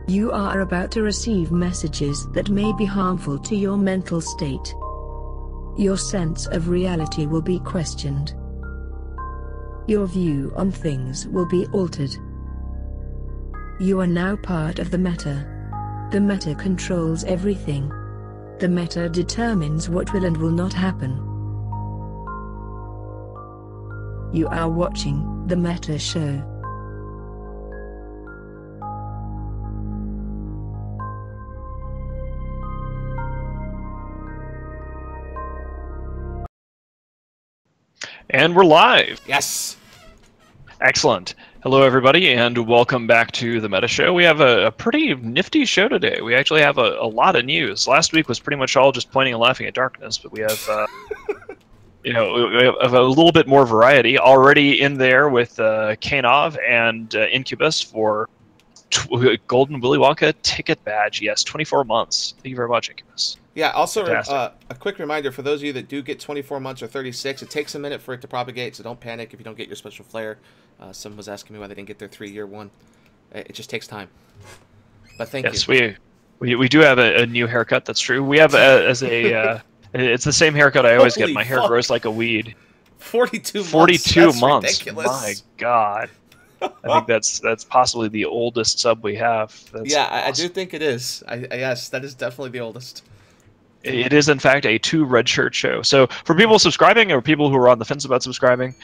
You are about to receive messages that may be harmful to your mental state. Your sense of reality will be questioned. Your view on things will be altered. You are now part of the Meta. The Meta controls everything. The Meta determines what will and will not happen. You are watching The Meta Show. And we're live. Yes. Excellent. Hello, everybody, and welcome back to the Meta Show. We have a pretty nifty show today. We actually have a lot of news. Last week was pretty much all just pointing and laughing at darkness, but we have, we have a little bit more variety already in there with Kanov and Incubus for Golden Willy Wonka ticket badge. Yes, 24 months. Thank you very much, Incubus. Yeah, also a quick reminder for those of you that do get 24 months or 36, it takes a minute for it to propagate, so don't panic if you don't get your special flare. Someone was asking me why they didn't get their 3-year one. It just takes time. But thank you. Yes, we do have a new haircut, that's true. We have it's the same haircut I always get. My hair grows like a weed. 42 months. 42 That's months. Ridiculous. My God. I think that's possibly the oldest sub we have. That's yeah, awesome. I do think it is. Yes, that is definitely the oldest. It is, in fact, a 2 red shirt show. So for people subscribing or people who are on the fence about subscribing,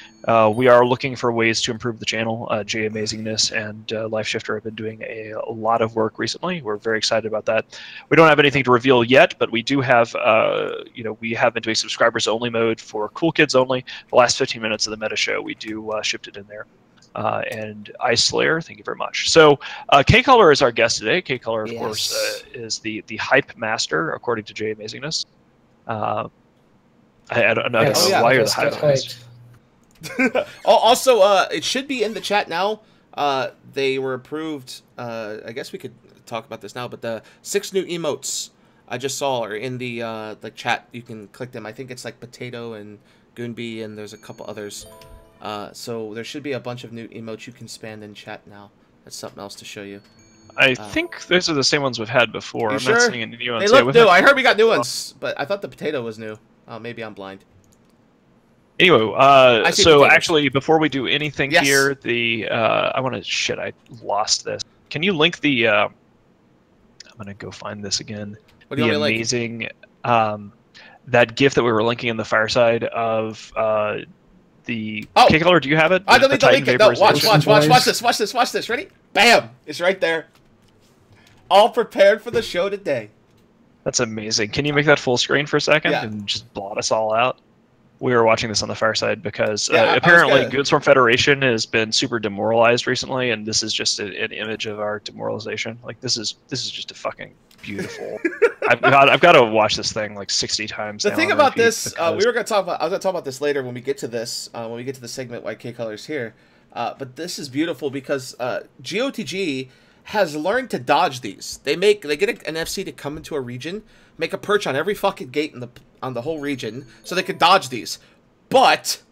we are looking for ways to improve the channel. Jay Amazingness and LifeShifter have been doing a lot of work recently. We're very excited about that. We don't have anything to reveal yet, but we do have, we have been doing subscribers only mode for Cool Kids only. The last 15 minutes of the Meta Show, we do shift it in there. And Ice Slayer, thank you very much. So K-Color is our guest today. K-Color, of course, is the hype master, according to Jay Amazingness. I don't know why you're the hype master. Also, it should be in the chat now. They were approved. I guess we could talk about this now, but the 6 new emotes I just saw are in the chat. You can click them. I think it's like Potato and Goonbee, and there's a couple others. So there should be a bunch of new emotes you can spam in chat now. That's something else to show you. I think those are the same ones we've had before. I'm sure? not seeing any new ones. They look new. I heard we got new ones, but I thought the Potato was new. Maybe I'm blind. Anyway, so actually, before we do anything here, I want to... Shit, I lost this. Can you link the... I'm going to go find this again. What do you want me to amazing... that GIF that we were linking in the fireside of... the K-Color, do you have it? I don't need to link it. No, watch this. Ready? Bam! It's right there. All prepared for the show today. That's amazing. Can you make that full screen for a second and just blot us all out? We were watching this on the fireside because apparently Goonswarm Federation has been super demoralized recently, and this is just an image of our demoralization. Like this is just a fucking beautiful. I've got to watch this thing like 60 times. The thing about this, I was gonna talk about this later when we get to this, when we get to the segment why K-Color's here. But this is beautiful because GOTG has learned to dodge these. They get an FC to come into a region, make a perch on every fucking gate on the whole region, so they can dodge these. But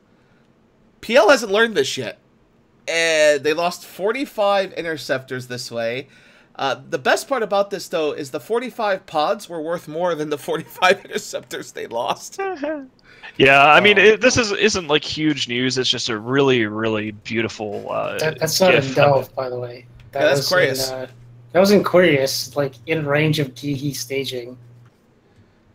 PL hasn't learned this yet, and they lost 45 interceptors this way. The best part about this, though, is the 45 pods were worth more than the 45 interceptors they lost. Yeah, I mean, this isn't like huge news. It's just a really, really beautiful. That's not in Delve, by the way. That's Quarius. That was in Quarius, like in range of Geehy staging.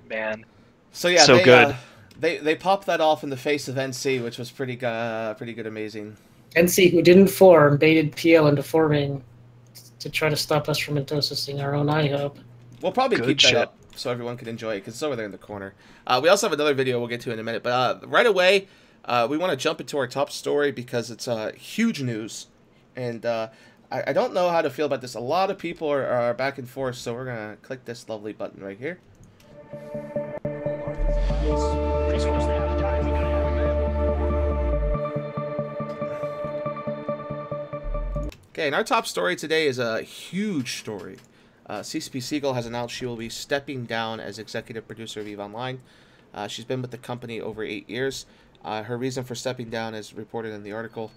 Man. So yeah, so good. They popped that off in the face of NC, which was pretty good, amazing. NC, who didn't form, baited PL into forming to try to stop us from entosising our own iHub. We'll probably keep that up so everyone can enjoy it, because it's over there in the corner. We also have another video we'll get to in a minute, but right away, we want to jump into our top story because it's huge news, and I don't know how to feel about this. A lot of people are back and forth, so we're going to click this lovely button right here. Okay, and our top story today is a huge story. CCP Siegel has announced she will be stepping down as executive producer of EVE Online. She's been with the company over 8 years. Her reason for stepping down, as reported in the article,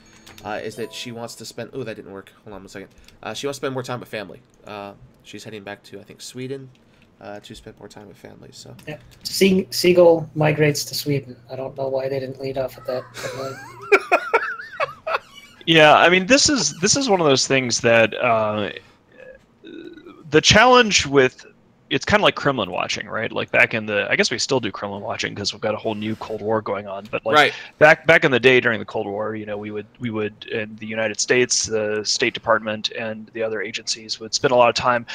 is that she wants to spend... Oh, that didn't work. Hold on one second. She wants to spend more time with family. she's heading back to, I think, Sweden to spend more time with family. So yeah. Siegel migrates to Sweden. I don't know why they didn't lead off with that. Yeah, I mean, this is one of those things that the challenge with, it's kind of like Kremlin watching, right? Like back in the, I guess we still do Kremlin watching because we've got a whole new Cold War going on. But like back in the day during the Cold War, you know, we would in the United States, the State Department and the other agencies would spend a lot of time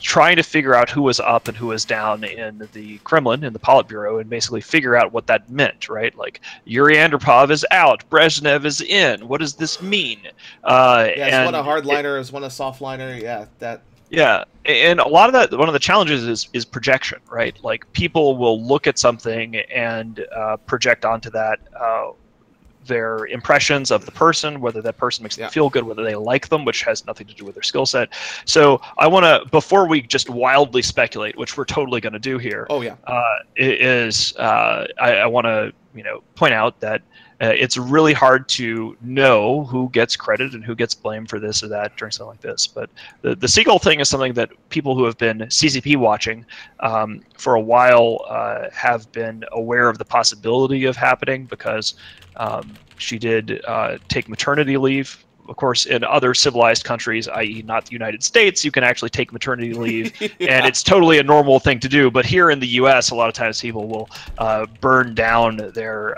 trying to figure out who was up and who was down in the Kremlin, in the Politburo, and basically figure out what that meant, right? Like Yuri Andropov is out, Brezhnev is in. What does this mean? Is one a hardliner? Is one a softliner? Yeah, that. Yeah, and a lot of that, one of the challenges is projection, right? Like people will look at something and project onto that their impressions of the person, whether that person makes them feel good, whether they like them, which has nothing to do with their skill set. So I want to, before we just wildly speculate, which we're totally going to do here, I want to point out that it's really hard to know who gets credit and who gets blamed for this or that during something like this. But the Siegel thing is something that people who have been CCP watching for a while have been aware of the possibility of happening, because she did take maternity leave. Of course, in other civilized countries, i.e. not the United States, you can actually take maternity leave, and it's totally a normal thing to do. But here in the U.S., a lot of times people will burn down their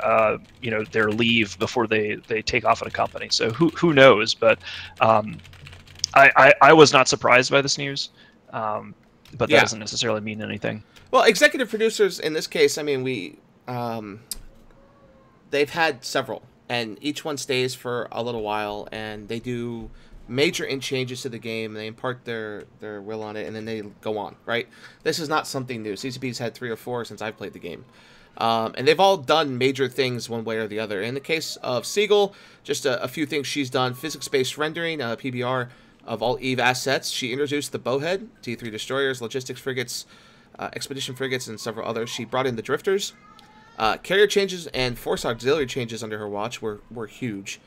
their leave before they take off at a company. So who knows? But I was not surprised by this news, but that doesn't necessarily mean anything. Well, executive producers in this case, I mean, they've had several. And each one stays for a little while, and they do major changes to the game. They impart their will on it, and then they go on, right? This is not something new. CCP's had 3 or 4 since I've played the game. And they've all done major things one way or the other. In the case of Siegel, just a few things she's done. Physics-based rendering, PBR, of all EVE assets. She introduced the Bowhead, T3 destroyers, logistics frigates, expedition frigates, and several others. She brought in the drifters. Carrier changes and force auxiliary changes under her watch were huge.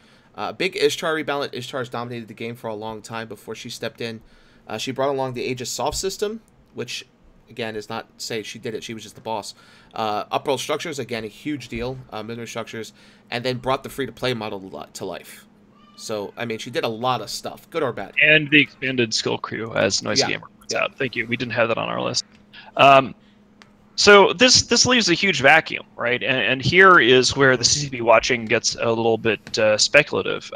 Big Ishtar rebalance. Ishtar's dominated the game for a long time before she stepped in. She brought along the Aegis Soft system, which, again, is not say she did it. She was just the boss. Upworld structures, again, a huge deal. Military structures. And then brought the free-to-play model to life. So, I mean, she did a lot of stuff, good or bad. And the expanded skill crew, as Noisy Gamer points out. Thank you. We didn't have that on our list. So this leaves a huge vacuum, right? And here is where the CCP watching gets a little bit speculative.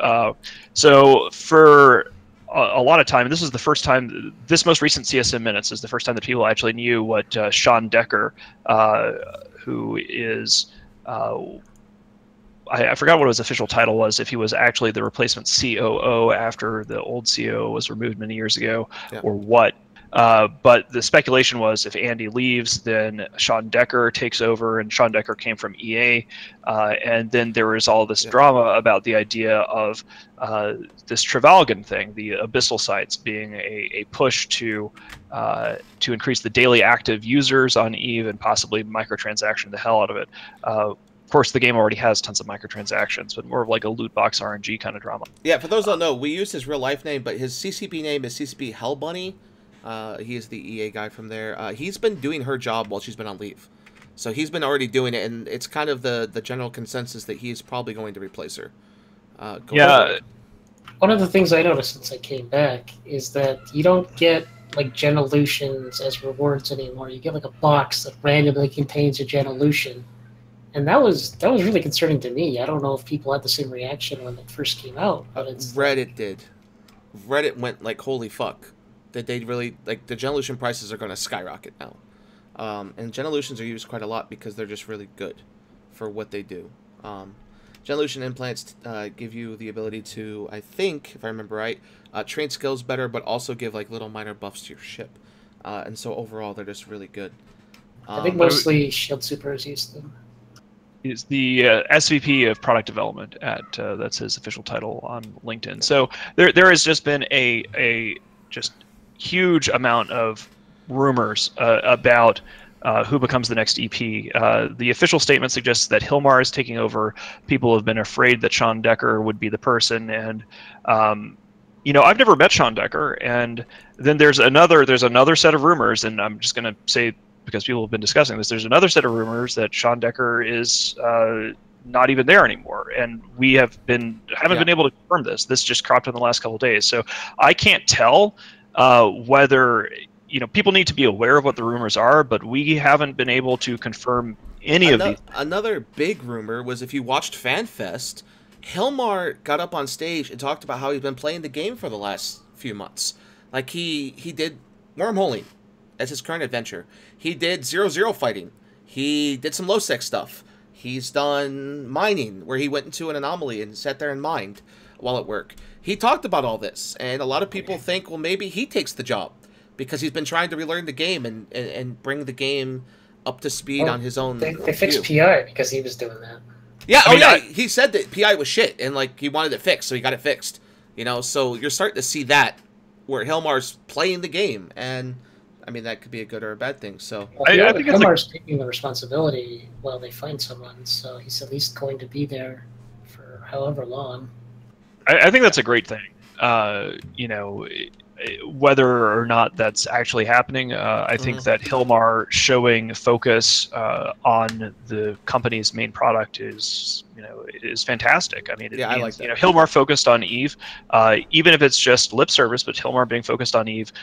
So for a lot of time, this is the first time, this most recent CSM Minutes is the first time that people actually knew what Sean Decker, who is, I forgot what his official title was, if he was actually the replacement COO after the old COO was removed many years ago, or what. But the speculation was if Andy leaves, then Sean Decker takes over, and Sean Decker came from EA. And then there was all this drama about the idea of this Trevalgan thing, the abyssal sites being a push to increase the daily active users on EVE and possibly microtransaction the hell out of it. Of course, the game already has tons of microtransactions, but more of like a loot box RNG kind of drama. Yeah, for those who don't know, we use his real life name, but his CCP name is CCP Hellbunny. He is the EA guy from there. He's been doing her job while she's been on leave. So he's been already doing it, and it's kind of the general consensus that he's probably going to replace her. One of the things I noticed since I came back is that you don't get like Genolutions as rewards anymore. You get like a box that randomly contains a Genolution. And that was really concerning to me. I don't know if people had the same reaction when it first came out. But Reddit did. Reddit went like, holy fuck. That they really, like, the Genolution prices are going to skyrocket now. And Genolutions are used quite a lot because they're just really good for what they do. Genolution implants give you the ability to, I think, if I remember right, train skills better, but also give, like, little minor buffs to your ship. And so overall, they're just really good. I think mostly Shield Supers use them. He's the SVP of product development at that's his official title on LinkedIn. So there has just been a just huge amount of rumors about who becomes the next EP. The official statement suggests that Hilmar is taking over. People have been afraid that Sean Decker would be the person, and I've never met Sean Decker, and then there's another set of rumors, and I'm just going to say, because people have been discussing this, there's another set of rumors that Sean Decker is not even there anymore, and we haven't been able to confirm this. This just cropped in the last couple of days, so I can't tell whether people need to be aware of what the rumors are, but we haven't been able to confirm any of these. Another big rumor was, if you watched FanFest, Hilmar got up on stage and talked about how he's been playing the game for the last few months. Like, he did wormholing as his current adventure. He did 0-0 fighting. He did some low-sec stuff. He's done mining, where he went into an anomaly and sat there and mined while at work. He talked about all this, and a lot of people think, well, maybe he takes the job because he's been trying to relearn the game and bring the game up to speed on his own. They fixed PI because he was doing that. Yeah, he said that PI was shit, and like he wanted it fixed, so he got it fixed. So you're starting to see that where Hilmar's playing the game, and I mean that could be a good or a bad thing. So I think Hilmar's taking the responsibility while they find someone, so he's at least going to be there for however long. I think that's a great thing. Whether or not that's actually happening, I think that Hilmar showing focus on the company's main product is fantastic. I mean, it means, I like that. Hilmar focused on Eve, even if it's just lip service, but Hilmar being focused on Eve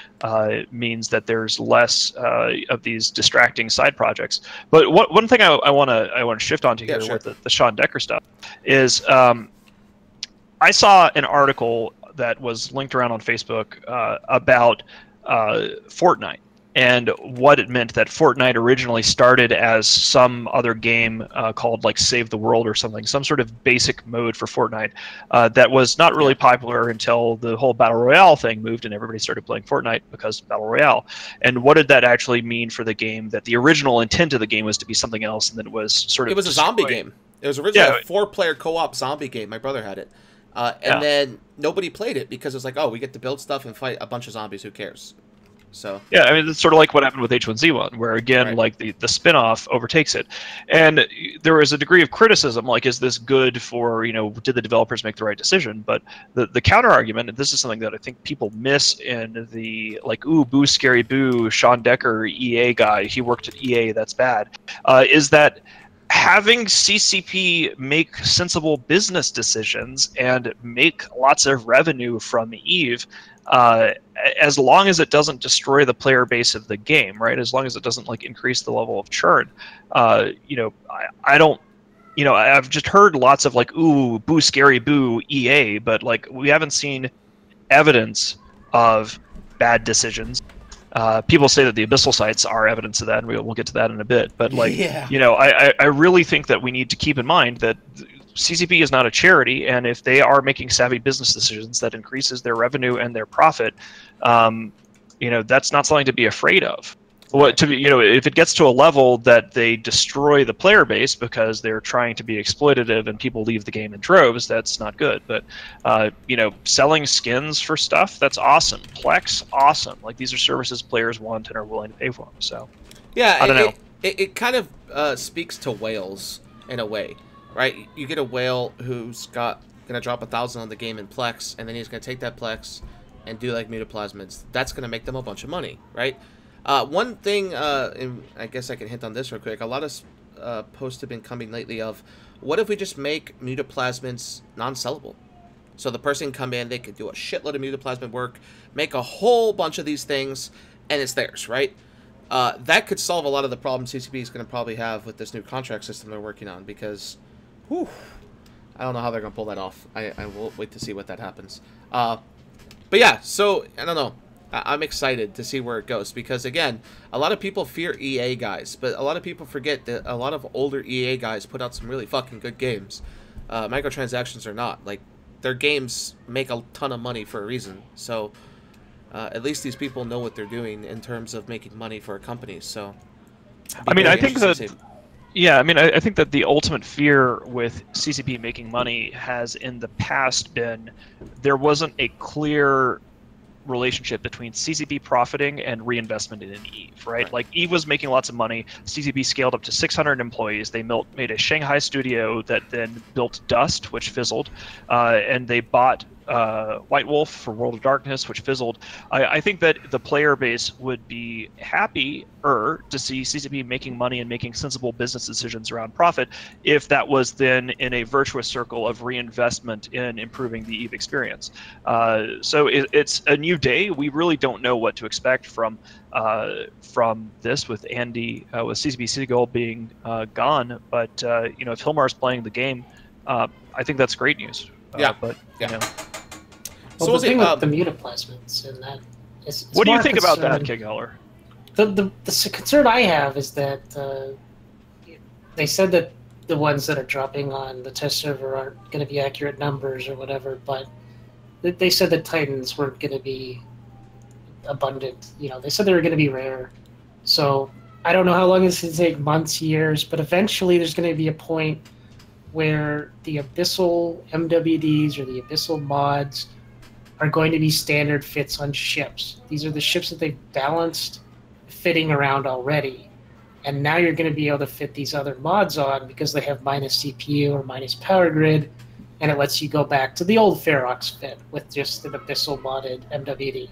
means that there's less of these distracting side projects. But one thing I want to shift onto here with the Sean Decker stuff is I saw an article that was linked around on Facebook about Fortnite and what it meant that Fortnite originally started as some other game called like Save the World or something, some sort of basic mode for Fortnite that was not really popular until the whole Battle Royale thing moved and everybody started playing Fortnite because of Battle Royale. And what did that actually mean for the game? That the original intent of the game was to be something else, and then it was sort of... It was a zombie game. It was originally a 4-player co-op zombie game. My brother had it. And then nobody played it because it was like, oh, we get to build stuff and fight a bunch of zombies. Who cares? So I mean, it's sort of like what happened with H1Z1, where again, like the spin-off overtakes it, and there was a degree of criticism, like, is this good for did the developers make the right decision? But the counter argument, and this is something that I think people miss in the boo scary boo Sean Decker EA guy, he worked at EA, that's bad, is that having CCP make sensible business decisions and make lots of revenue from Eve, as long as it doesn't destroy the player base of the game, right? As long as it doesn't increase the level of churn, I don't. I've just heard lots of ooh, boo, scary, boo, EA, but we haven't seen evidence of bad decisions. People say that the Abyssal sites are evidence of that, and we'll get to that in a bit. But I really think that we need to keep in mind that CCP is not a charity, and if they are making savvy business decisions that increases their revenue and their profit, that's not something to be afraid of. If it gets to a level that they destroy the player base because they're trying to be exploitative and people leave the game in droves, that's not good. But selling skins for stuff, that's awesome. Plex, awesome. These are services players want and are willing to pay for them. So I don't know. It kind of speaks to whales in a way, right? You get a whale who's gonna drop 1,000 on the game in Plex, and then he's gonna take that Plex and do mutaplasmids. That's gonna make them a bunch of money, right? One thing, and I guess I can hint on this real quick, a lot of posts have been coming lately of, what if we just make mutaplasmids non-sellable? So the person can come in, they could do a shitload of mutaplasmid work, make a whole bunch of these things, and it's theirs, right? That could solve a lot of the problems CCP is going to probably have with this new contract system they're working on, because, whew, I don't know how they're going to pull that off. I will wait to see what that happens. But yeah, so, I don't know. I'm excited to see where it goes because, again, a lot of people fear EA guys, but a lot of people forget that a lot of older EA guys put out some really fucking good games. Microtransactions are not. Their games make a ton of money for a reason. So, at least these people know what they're doing in terms of making money for a company. So, I think that... Yeah, I think that the ultimate fear with CCP making money has in the past been there wasn't a clear relationship between CCP profiting and reinvestment in Eve, right? Eve was making lots of money. CCP scaled up to 600 employees. They made a Shanghai studio that then built Dust, which fizzled, and they bought White Wolf for World of Darkness, which fizzled. I think that the player base would be happier to see CCP making money and making sensible business decisions around profit if that was then in a virtuous circle of reinvestment in improving the EVE experience. So it's a new day. We really don't know what to expect from this with Andy, with CCP Seagull being gone. But if Hilmar's playing the game, I think that's great news. But well, the thing with the mutaplasmids and that is, what do you think about that, Kigheller? The concern I have is that they said that the ones that are dropping on the test server aren't going to be accurate numbers or whatever, but they said that Titans weren't going to be abundant. They said they were going to be rare. So I don't know how long this will take, months, years, but eventually there's going to be a point where the Abyssal MWDs or the Abyssal mods are going to be standard fits on ships. These are the ships that they've balanced fitting around already. And now you're going to be able to fit these other mods on because they have minus CPU or minus power grid, and it lets you go back to the old Ferox fit with just an Abyssal modded MWD.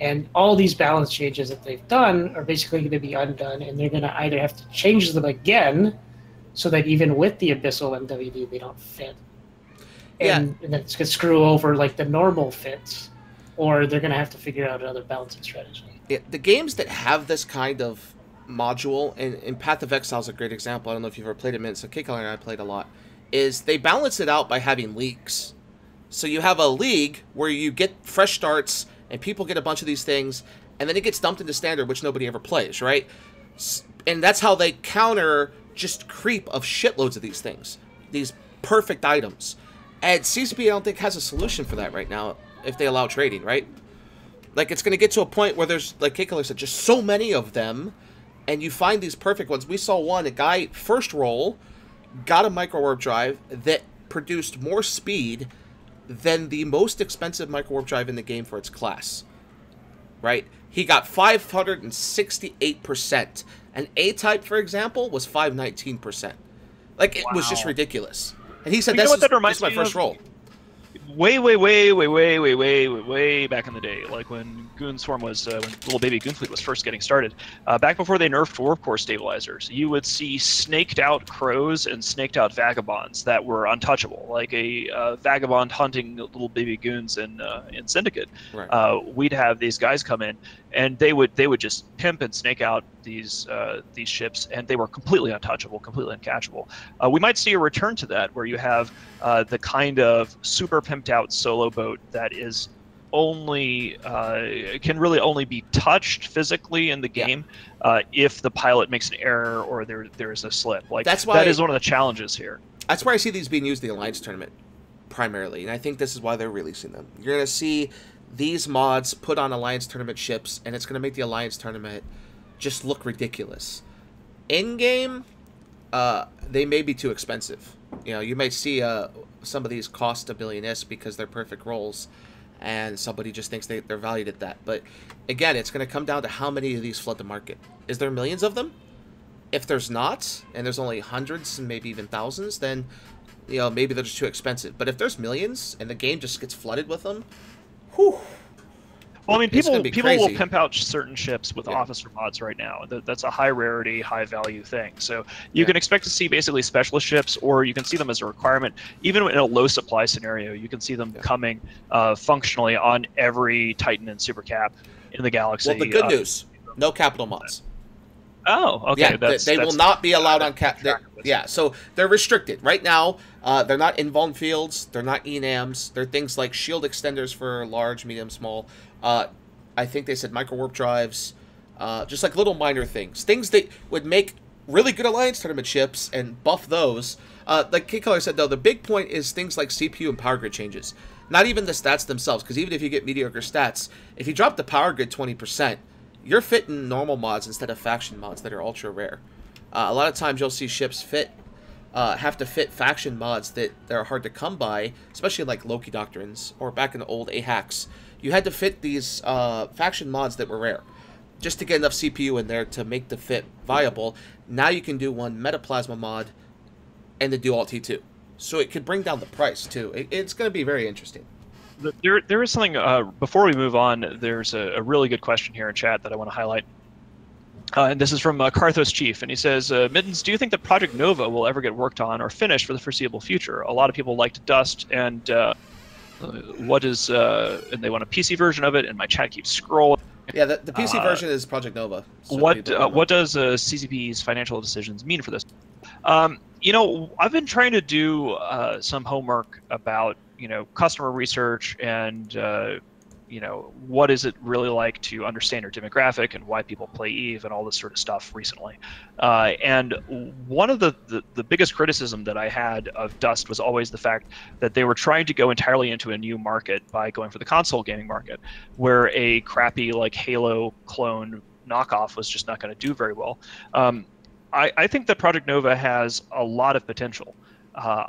And all these balance changes that they've done are basically going to be undone, and they're going to either have to change them again so that even with the Abyssal MWD, they don't fit. And that's going to screw over like the normal fits, or they're going to have to figure out another balancing strategy. Yeah, the games that have this kind of module, and Path of Exile is a great example. I don't know if you've ever played it, so Kigheller and I played a lot, is they balance it out by having leagues. So you have a league where you get fresh starts, and people get a bunch of these things, and then it gets dumped into standard, which nobody ever plays, right? And that's how they counter just creep of shitloads of these things, these perfect items. And CCP, I don't think, has a solution for that right now if they allow trading, right? Like, it's going to get to a point where there's, like Kigheller said, just so many of them, and you find these perfect ones. We saw one, a guy, first roll, got a micro warp drive that produced more speed than the most expensive micro warp drive in the game for its class, right? He got 568%. An A-type, for example, was 519%. Like, it was just ridiculous. And he said, this is my first roll. Way back in the day, like when Goonswarm was, when little baby Goonfleet was first getting started, back before they nerfed Warp Core stabilizers, you would see snaked out crows and snaked out vagabonds that were untouchable, like a vagabond hunting little baby goons in Syndicate. Right. We'd have these guys come in, and they would just pimp and snake out these ships, and they were completely untouchable, completely uncatchable. We might see a return to that, where you have the kind of super pimped out solo boat that is only can really only be touched physically in the game if the pilot makes an error or there's a slip. Like, that's why that is one of the challenges here. That's why I see these being used in the Alliance tournament primarily, and I think this is why they're releasing them. You're going to see these mods put on Alliance tournament ships, and it's going to make the Alliance tournament just look ridiculous. In game, they may be too expensive. You might see some of these cost $1 billion because they're perfect rolls, and somebody just thinks they're valued at that. But again, it's going to come down to how many of these flood the market. Is there millions of them? If there's not, and there's only hundreds and maybe even thousands, then maybe they're just too expensive. But if there's millions and the game just gets flooded with them, whew. Well, I mean, people will pimp out certain ships with officer mods right now. That's a high rarity, high value thing. So you can expect to see basically specialist ships, or you can see them as a requirement. Even in a low supply scenario, you can see them coming functionally on every Titan and Super Cap in the galaxy. Well, the good news, no capital mods. Oh, okay. Yeah, they will not be allowed on cap. Yeah, so they're restricted right now. They're not invuln fields. They're not enams. They're things like shield extenders for large, medium, small. I think they said micro warp drives. Just like little minor things that would make really good Alliance tournament ships and buff those. Like Kigheller said, though, the big point is things like CPU and power grid changes. Not even the stats themselves, because even if you get mediocre stats, if you drop the power grid 20%, you're fitting normal mods instead of faction mods that are ultra rare. A lot of times you'll see ships have to fit faction mods that are hard to come by, especially like Loki Doctrines or back in the old AHAX. You had to fit these faction mods that were rare just to get enough CPU in there to make the fit viable. Now you can do one Metaplasma mod and the Dual T2. So it could bring down the price too. It's going to be very interesting. There is something, before we move on, there's a really good question here in chat that I want to highlight. And this is from Karthos Chief, and he says, Mittens, do you think that Project Nova will ever get worked on or finished for the foreseeable future? A lot of people liked Dust, and and they want a PC version of it, and my chat keeps scrolling. Yeah, the PC version is Project Nova. So what does CCP's financial decisions mean for this? You know, I've been trying to do some homework about, you know, customer research and, you know, what is it really like to understand your demographic and why people play EVE and all this sort of stuff recently. And one of the biggest criticism that I had of Dust was always the fact that they were trying to go entirely into a new market by going for the console gaming market, where a crappy like Halo clone knockoff was just not going to do very well. I think that Project Nova has a lot of potential. A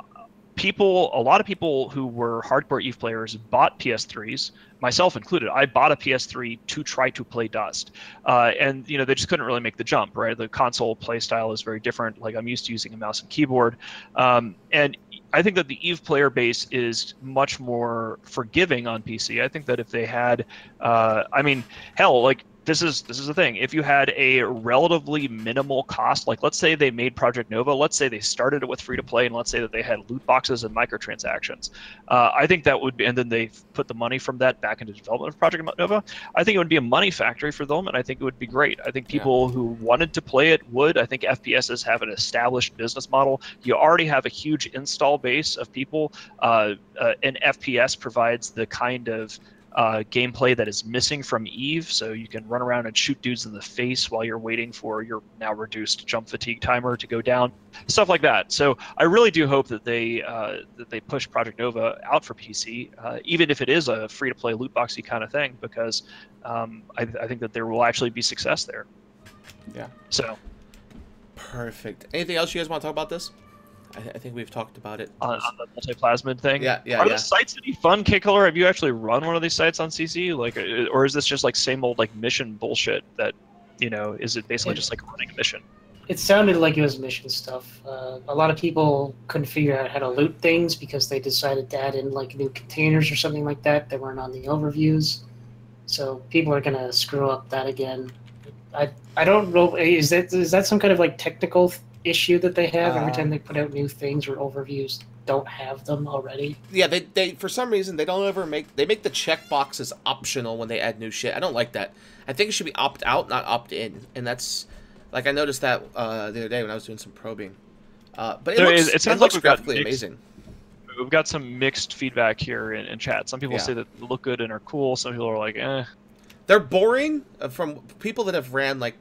lot of people who were hardcore EVE players bought PS3s, myself included. I bought a PS3 to try to play Dust, and you know, they just couldn't really make the jump. Right, the console play style is very different. Like, I'm used to using a mouse and keyboard, and I think that the EVE player base is much more forgiving on PC. I think that if they had, I mean, hell, like. This is the thing. If you had a relatively minimal cost, like let's say they made Project Nova, let's say they started it with free to play, and let's say that they had loot boxes and microtransactions, I think that would be, and then they put the money from that back into development of Project Nova. I think it would be a money factory for them, and I think it would be great. I think people who wanted to play it would. I think FPSs have an established business model. You already have a huge install base of people. An FPS provides the kind of gameplay that is missing from EVE, so you can run around and shoot dudes in the face while you're waiting for your now reduced jump fatigue timer to go down, stuff like that. So I really do hope that they push Project Nova out for PC, even if it is a free-to-play loot boxy kind of thing, because I think that there will actually be success there. Yeah. So. Perfect. Anything else you guys want to talk about this? I think we've talked about it. On the multi-plasmid thing? Yeah. Are the sites any fun, K-Color? Have you actually run one of these sites on CC? Like, or is this just like same old like mission bullshit that, you know, is it basically just like running a mission? It sounded like it was mission stuff. A lot of people couldn't figure out how to loot things because they decided to add in like new containers or something like that that weren't on the overviews. So people are gonna screw up that again. I don't know. Is that some kind of like technical issue that they have every time they put out new things or overviews don't have them already? Yeah, they for some reason they don't ever make the checkboxes optional when they add new shit. I don't like that. I think it should be opt out, not opt in, and that's like I noticed that the other day when I was doing some probing. But it looks graphically amazing. We've got some mixed feedback here in chat. Some people say that they look good and are cool. Some people are like, eh. They're boring. From people that have ran like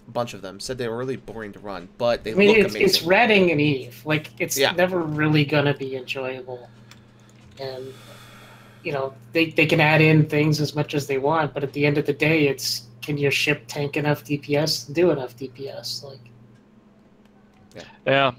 a bunch of them said they were really boring to run, but they look amazing. It's ratting an EVE. Like, it's never really gonna be enjoyable. And you know, they can add in things as much as they want, but at the end of the day, it's, can your ship tank enough DPS to do enough DPS? Like, yeah.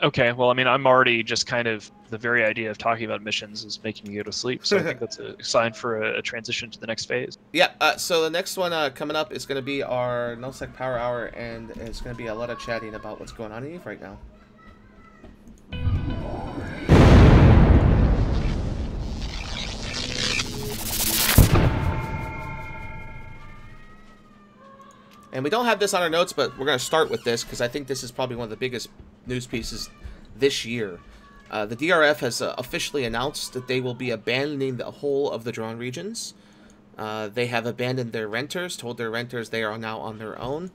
Okay. Well, I mean, I'm already just kind of, the very idea of talking about missions is making me go to sleep. So I think that's a sign for a transition to the next phase. Yeah. So the next one coming up is going to be our Nullsec Power Hour, and it's going to be a lot of chatting about what's going on in EVE right now. And we don't have this on our notes, but we're going to start with this because I think this is probably one of the biggest news pieces this year. The DRF has officially announced that they will be abandoning the whole of the drone regions. They have abandoned their renters, told their renters they are now on their own.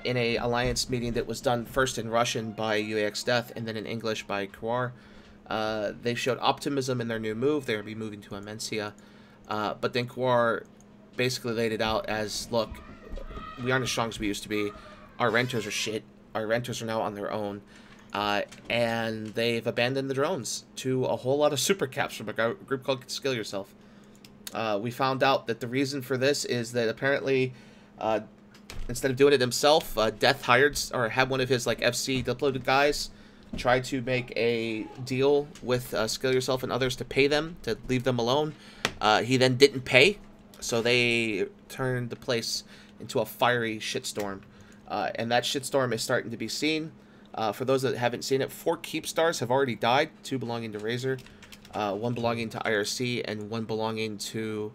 In a alliance meeting that was done first in Russian by UAX Death and then in English by Quar, they showed optimism in their new move. They're going to be moving to Amencia. But then Quar basically laid it out as, look, we aren't as strong as we used to be. Our renters are shit. Our renters are now on their own. And they've abandoned the drones to a whole lot of super caps from a group called Skill Yourself. We found out that the reason for this is that apparently, instead of doing it himself, Death hired or had one of his like FC diplomated guys try to make a deal with Skill Yourself and others to pay them, to leave them alone. He then didn't pay, so they turned the place into a fiery shitstorm. And that shitstorm is starting to be seen. For those that haven't seen it, 4 Keep Stars have already died, 2 belonging to Razor. one belonging to IRC, and one belonging to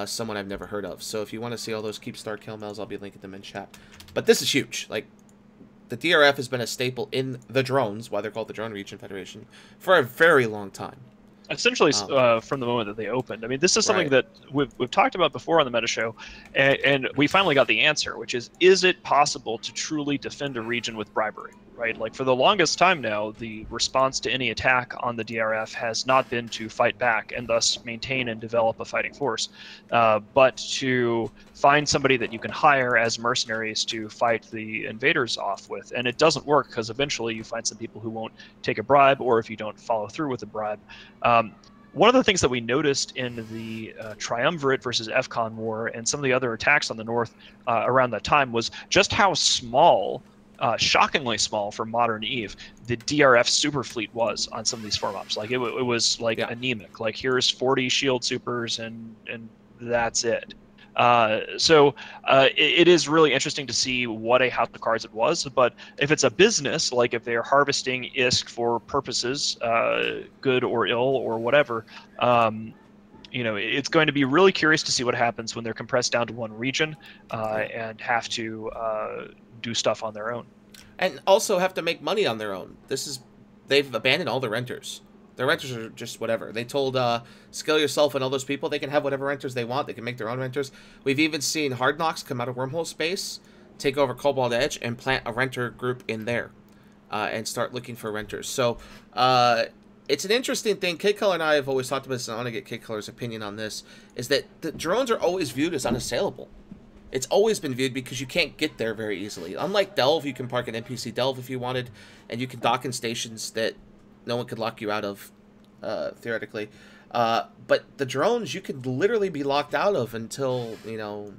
someone I've never heard of. So if you want to see all those Keepstar kill mails, I'll be linking them in chat. But this is huge. Like, the DRF has been a staple in the drones, why they're called the Drone Region Federation, for a very long time. Essentially, from the moment that they opened. I mean, this is something that we've talked about before on the Meta Show, and we finally got the answer, which is it possible to truly defend a region with bribery, right? Like, for the longest time now, the response to any attack on the DRF has not been to fight back and thus maintain and develop a fighting force, but to find somebody that you can hire as mercenaries to fight the invaders off with. And it doesn't work because eventually you find some people who won't take a bribe, or if you don't follow through with a bribe. One of the things that we noticed in the Triumvirate versus FCON war and some of the other attacks on the north around that time was just how small, shockingly small for modern Eve, the DRF super fleet was on some of these form ups. Like it was like anemic. Like, here's 40 shield supers and that's it. So it is really interesting to see what a house of cards it was. But if it's a business, like if they're harvesting ISK for purposes, good or ill or whatever, you know, it's going to be really curious to see what happens when they're compressed down to one region and have to do stuff on their own. And also have to make money on their own. They've abandoned all their renters. Their renters are just whatever. They told Scale Yourself and all those people they can have whatever renters they want. They can make their own renters. We've even seen Hard Knocks come out of Wormhole Space, take over Cobalt Edge, and plant a renter group in there and start looking for renters. So it's an interesting thing. Kid Color and I have always talked about this, and I want to get Kid Color's opinion on this, is that the drones are always viewed as unassailable. It's always been viewed because you can't get there very easily. Unlike Delve, you can park an NPC Delve if you wanted, and you can dock in stations that no one could lock you out of, theoretically. But the drones, you could literally be locked out of until, you know,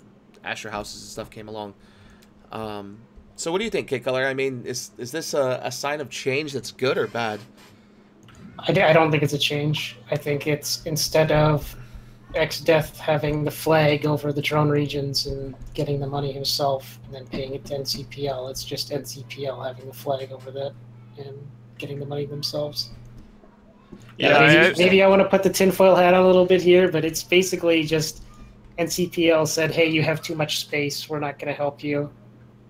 Asher houses and stuff came along. So what do you think, Kid Color? I mean, is this a sign of change that's good or bad? I don't think it's a change. I think it's, instead of X-Death having the flag over the drone regions and getting the money himself and then paying it to NCPL, it's just NCPL having the flag over that and getting the money themselves. Yeah, maybe I want to put the tinfoil hat on a little bit here, but it's basically just NCPL said, hey, you have too much space, we're not going to help you.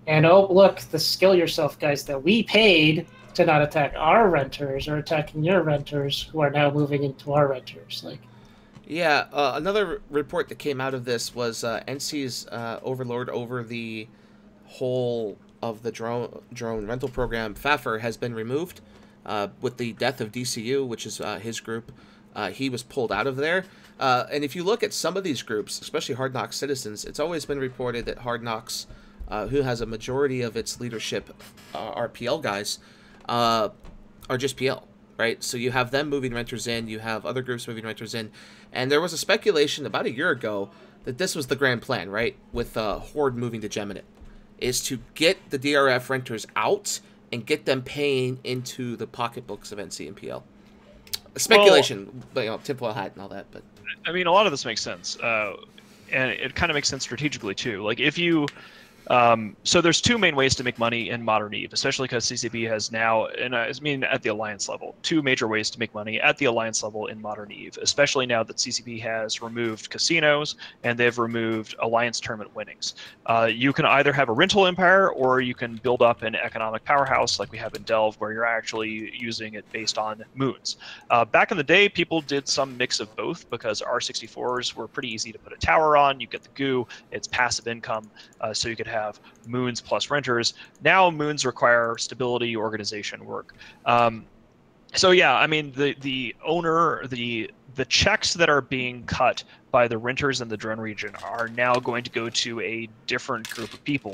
And oh, look, the Skill Yourself guys that we paid to not attack our renters are attacking your renters, who are now moving into our renters. Like, yeah, another report that came out of this was NC's overlord over the whole of the drone rental program, Pfaffer, has been removed with the death of DCU, which is his group. He was pulled out of there. And if you look at some of these groups, especially Hard Knocks Citizens, it's always been reported that Hard Knocks, who has a majority of its leadership, are PL guys, are just PL, right? So you have them moving renters in, you have other groups moving renters in, and there was a speculation about a year ago that this was the grand plan, right? With Horde moving to Geminate, is to get the DRF renters out and get them paying into the pocketbooks of NC and PL. Speculation, but, you know, tinfoil hat and all that. But I mean, a lot of this makes sense, and it kind of makes sense strategically too. Like, if you so there's two main ways to make money in Modern Eve, especially because CCP has now, and I mean at the Alliance level, two major ways to make money at the Alliance level in Modern Eve, especially now that CCP has removed casinos and they've removed Alliance tournament winnings. You can either have a rental empire, or you can build up an economic powerhouse like we have in Delve, where you're actually using it based on moons. Back in the day, people did some mix of both, because R64s were pretty easy to put a tower on. You get the goo, it's passive income, so you could have moons plus renters. Now moons require stability, organization, work. So yeah, I mean, the owner, the checks that are being cut by the renters in the drone region are now going to go to a different group of people,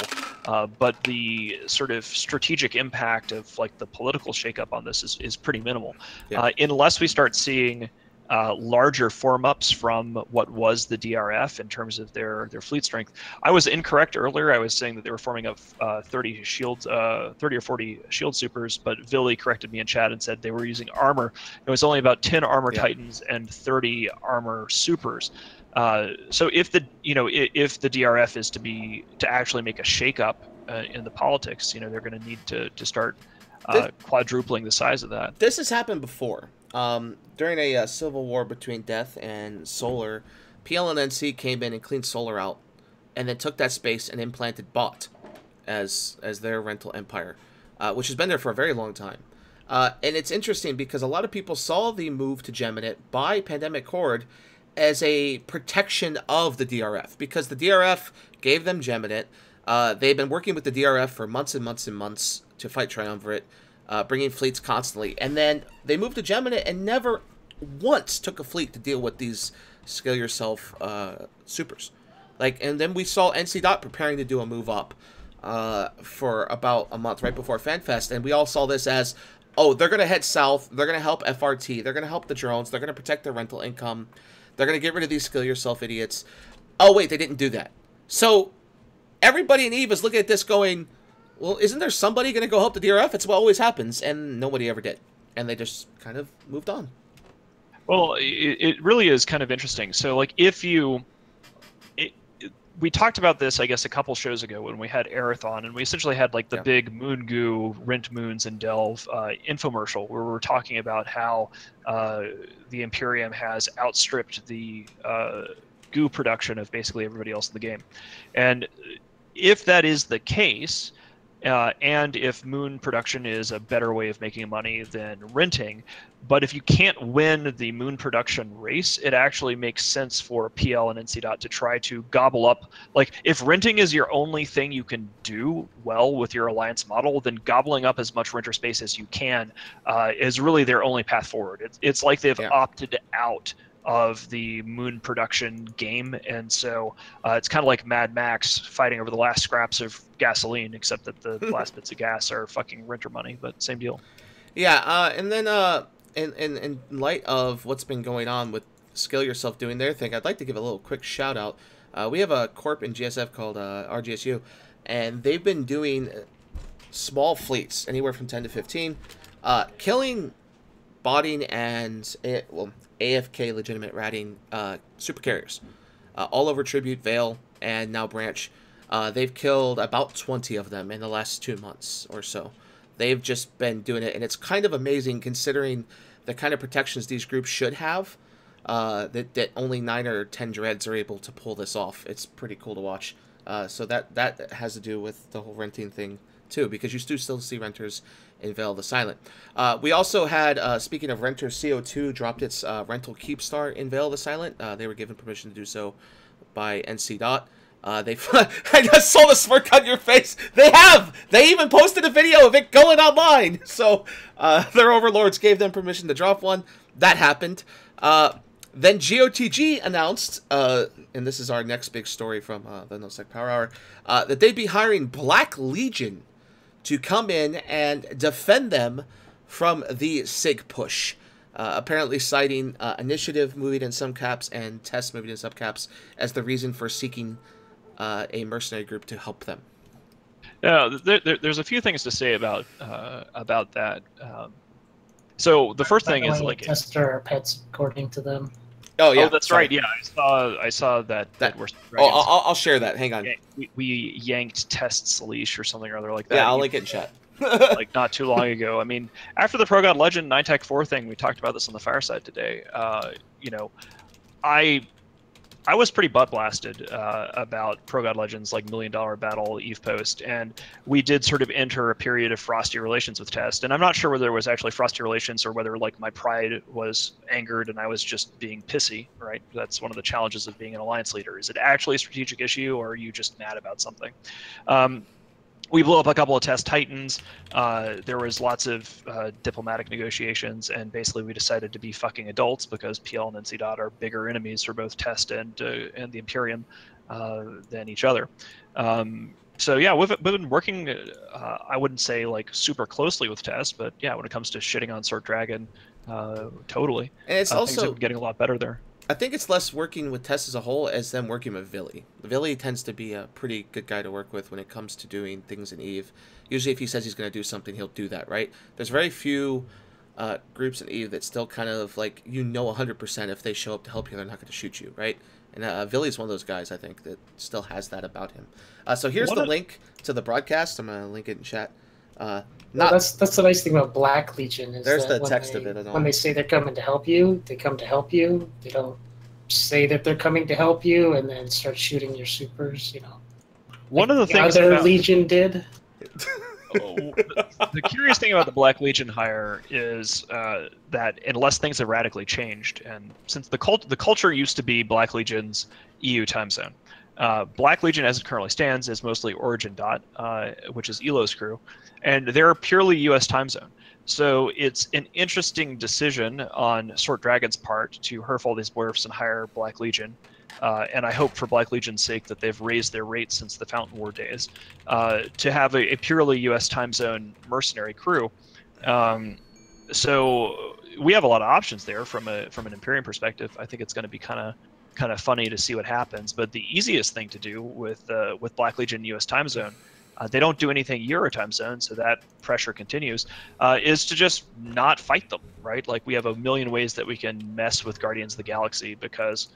but the sort of strategic impact of, like, the political shakeup on this is pretty minimal. Yeah. Unless we start seeing larger form-ups from what was the DRF in terms of their fleet strength. I was incorrect earlier. I was saying that they were forming up 30 or 40 shield supers, but Villy corrected me in chat and said they were using armor. It was only about 10 armor titans and 30 armor supers. So if the DRF is to actually make a shakeup in the politics, they're going to need to start quadrupling the size of that. This has happened before. During a civil war between Death and Solar, PL and NC came in and cleaned Solar out, and then took that space and implanted Bot as their rental empire, which has been there for a very long time. And it's interesting because a lot of people saw the move to Geminate by Pandemic Horde as a protection of the DRF, because the DRF gave them Geminate. They've been working with the DRF for months and months and months to fight Triumvirate, bringing fleets constantly. And then they moved to Geminate and never once took a fleet to deal with these Scale Yourself supers. And then we saw NC Dot preparing to do a move up for about a month right before FanFest, and we all saw this as, oh, they're going to head south, they're going to help FRT, they're going to help the drones, they're going to protect their rental income, they're going to get rid of these Scale Yourself idiots. Oh, wait, they didn't do that. So everybody in EVE is looking at this going, well, isn't there somebody going to go help the DRF? It's what always happens, and nobody ever did. And they just kind of moved on. Well, it really is kind of interesting. So, if you... we talked about this, I guess, a couple shows ago when we had Aerith on, and we essentially had the big Moon Goo, Rent Moons, and Delve infomercial where we were talking about how the Imperium has outstripped the Goo production of basically everybody else in the game. And if that is the case, and if Moon production is a better way of making money than renting, but if you can't win the Moon production race, it actually makes sense for PL and NC Dot to try to gobble up. If renting is your only thing you can do well with your alliance model, then gobbling up as much renter space as you can is really their only path forward. It's like they've opted out of the Moon production game, and so it's kind of like Mad Max fighting over the last scraps of gasoline, except that the last bits of gas are fucking renter money, but same deal. Yeah, and then in light of what's been going on with Scale Yourself doing their thing, I'd like to give a little quick shout out. We have a corp in GSF called RGSU, and they've been doing small fleets, anywhere from 10 to 15, killing, botting, and AFK legitimate ratting super carriers all over Tribute, Veil, and now Branch. They've killed about 20 of them in the last 2 months or so. They've just been doing it, and it's kind of amazing considering the kind of protections these groups should have, that only 9 or 10 dreads are able to pull this off. It's pretty cool to watch. So that has to do with the whole renting thing too, because you do still see renters in Veil the Silent. We also had, speaking of renters, CO2 dropped its rental Keepstar in Veil the Silent. They were given permission to do so by NC Dot. I just saw the smirk on your face. They even posted a video of it going online. So their overlords gave them permission to drop one. That happened. Then GOTG announced, and this is our next big story from the NoSec Power Hour, that they'd be hiring Black Legion to come in and defend them from the SIG push. Apparently citing Initiative moving in some caps and Test moving in some caps as the reason for seeking a mercenary group to help them. Yeah, there's a few things to say about that. So the first thing is Tester are pets according to them. Oh yeah, that's right. Yeah, I saw that. I'll share that. Hang on. We yanked Test's leash or something or other like that. Yeah, I'll link it in chat. Not too long ago. I mean, after the Pro God Legend 9-Tech 4 thing, we talked about this on the Fireside today. I was pretty butt blasted about Pro God Legends $1 million battle Eve post, and we did sort of enter a period of frosty relations with Test. And I'm not sure whether it was actually frosty relations or whether my pride was angered and I was just being pissy. Right? That's one of the challenges of being an alliance leader. Is it actually a strategic issue, or are you just mad about something? We blew up a couple of Test Titans. There was lots of diplomatic negotiations, and basically we decided to be fucking adults because PL and NC Dot are bigger enemies for both Test and the Imperium than each other. So yeah, we've been working. I wouldn't say super closely with Test, but yeah, when it comes to shitting on Sword Dragon, totally. And it's also things have been getting a lot better there. I think it's less working with Test as a whole as them working with Vili. Vili tends to be a pretty good guy to work with when it comes to doing things in EVE. Usually if he says he's going to do something, he'll do that, right? There's very few groups in EVE that still kind of 100% if they show up to help you, they're not going to shoot you, right? And Vili's one of those guys, I think, that still has that about him. So here's the link to the broadcast. I'm going to link it in chat. Not that's the nice thing about Black Legion is there's that the text of it and all. when they say they're coming to help you, they come to help you. They don't say that they're coming to help you and then start shooting your supers. You know, One of the things other about, Legion did. the curious thing about the Black Legion hire is that unless things have radically changed, and since the culture used to be Black Legion's EU time zone, Black Legion as it currently stands is mostly Origin Dot, which is Elo's crew, and they're purely US time zone. So it's an interesting decision on Sword Dragon's part to herf all these dwarfs and hire Black Legion. And I hope for Black Legion's sake that they've raised their rates since the Fountain War days, to have a purely U.S. time zone mercenary crew. So we have a lot of options there from an Imperium perspective. I think it's going to be kind of funny to see what happens. But the easiest thing to do with Black Legion U.S. time zone, they don't do anything Euro time zone, so that pressure continues, is to just not fight them, right? Like, we have a million ways that we can mess with Guardians of the Galaxy because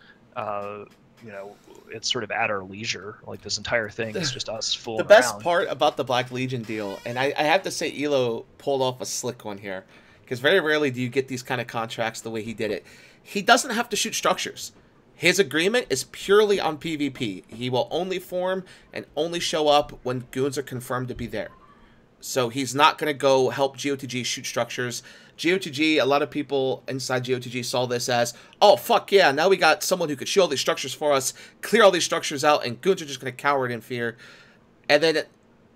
it's sort of at our leisure. Like, this entire thing is just us fooling The best around. part about the Black Legion deal, and I have to say Elo pulled off a slick one here, because very rarely do you get these kind of contracts the way he did it. He doesn't have to shoot structures. His agreement is purely on PvP. He will only form and only show up when goons are confirmed to be there. So he's not going to go help GOTG shoot structures. GOTG, a lot of people inside GOTG saw this as, oh, fuck yeah, now we got someone who could shoot all these structures for us, clear all these structures out, and goons are just going to cower in fear. And then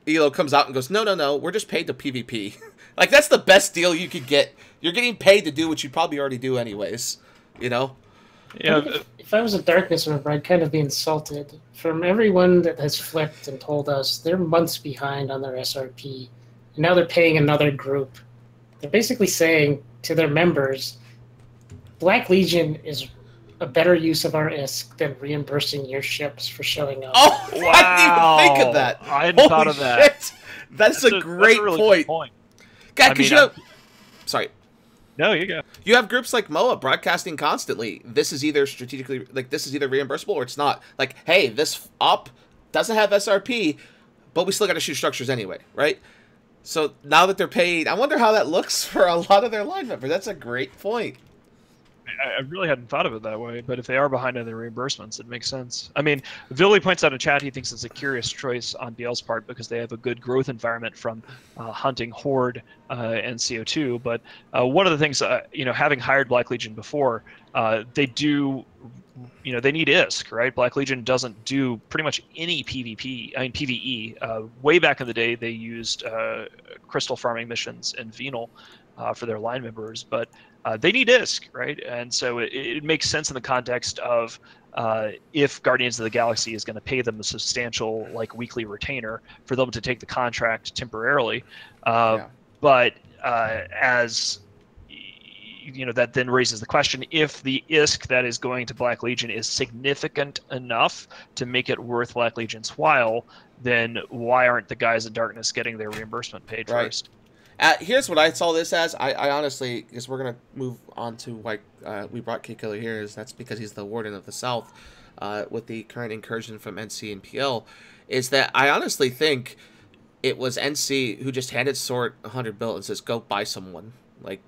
Elo comes out and goes, no, we're just paid to PvP. Like, that's the best deal you could get. You're getting paid to do what you'd probably already do anyways, you know? Yeah, If I was a Darkness member, I'd kind of be insulted. From everyone that has flipped and told us they're months behind on their SRP, and now they're paying another group. They're basically saying to their members, Black Legion is a better use of our ISK than reimbursing your ships for showing up. Oh, Wow. I didn't even think of that. I hadn't Holy thought of that. shit. That's a great really point. good point. God, I because mean, sorry. No, you go. You have groups like MOA broadcasting constantly. This is either strategically, like, this is either reimbursable or it's not. Like, hey, this op doesn't have SRP, but we still got to shoot structures anyway, right? So now that they're paid, I wonder how that looks for a lot of their line members. That's a great point. I really hadn't thought of it that way, but if they are behind on their reimbursements, it makes sense. I mean, Villy points out in chat he thinks it's a curious choice on BL's part because they have a good growth environment from hunting Horde and CO2. But one of the things, having hired Black Legion before, they do, they need ISK, right? Black Legion doesn't do pretty much any PvE. Way back in the day, they used crystal farming missions in Venal for their line members, but they need ISK, right? And so it makes sense in the context of if Guardians of the Galaxy is going to pay them a substantial, like, weekly retainer for them to take the contract temporarily. But as that then raises the question: if the ISK that is going to Black Legion is significant enough to make it worth Black Legion's while, then why aren't the guys in Darkness getting their reimbursement paid first? Here's what I saw this as. I honestly, because we're going to move on to why we brought Kid Killer here, is that's because he's the Warden of the South with the current incursion from NC and PL, is that I honestly think it was NC who just handed Sword 100 bill and says, go buy someone. Like,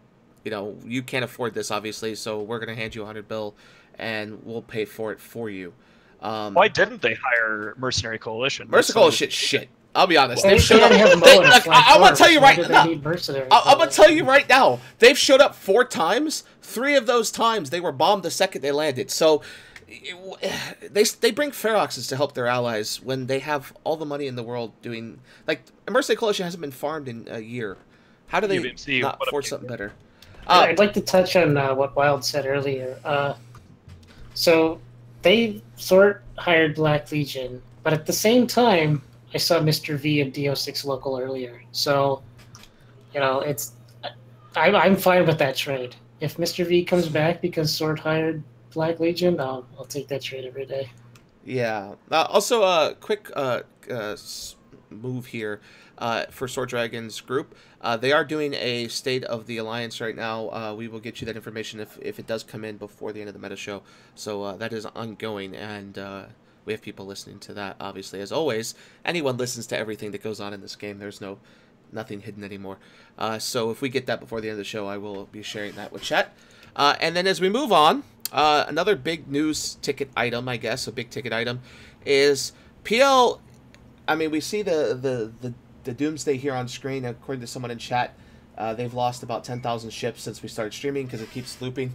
you can't afford this, obviously, so we're going to hand you 100 bill and we'll pay for it for you. Why didn't they hire Mercenary Coalition? Mercenary Coalition shit. I'll be honest. Well, They've showed up. I'm gonna tell you right now. I'm gonna tell you right now. They've showed up 4 times. 3 of those times they were bombed the second they landed. So they bring Feroxes to help their allies when they have all the money in the world doing, like, Mercenary Coalition hasn't been farmed in a year. How do they not afford something better? I'd like to touch on what Wild said earlier. So they hired Black Legion, but at the same time, I saw Mr. V at DO6 local earlier. So, I'm fine with that trade. If Mr. V comes back because Sword hired Black Legion, I'll take that trade every day. Yeah. Also, a quick move here for Sword Dragon's group. They are doing a State of the Alliance right now. We will get you that information if it does come in before the end of the meta show. So that is ongoing, and we have people listening to that, obviously. As always, anyone listens to everything that goes on in this game. There's no nothing hidden anymore. So if we get that before the end of the show, I will be sharing that with chat. And then as we move on, another big news ticket item, I guess, a big ticket item, is PL. I mean, we see the doomsday here on screen. According to someone in chat, they've lost about 10,000 ships since we started streaming because it keeps looping.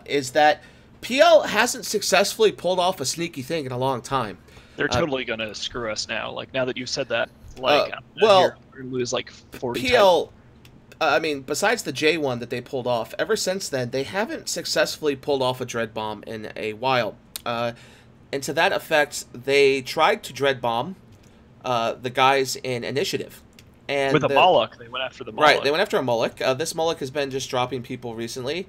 Is that PL hasn't successfully pulled off a sneaky thing in a long time. They're totally going to screw us now. Like, now that you've said that, like, well, we're going to lose like 40 PL, I mean, besides the J1 that they pulled off, ever since then, they haven't successfully pulled off a Dread Bomb in a while. And to that effect, they tried to Dread Bomb the guys in Initiative. And with a Moloch, they went after the Moloch. Right, they went after a Moloch. This Moloch has been just dropping people recently.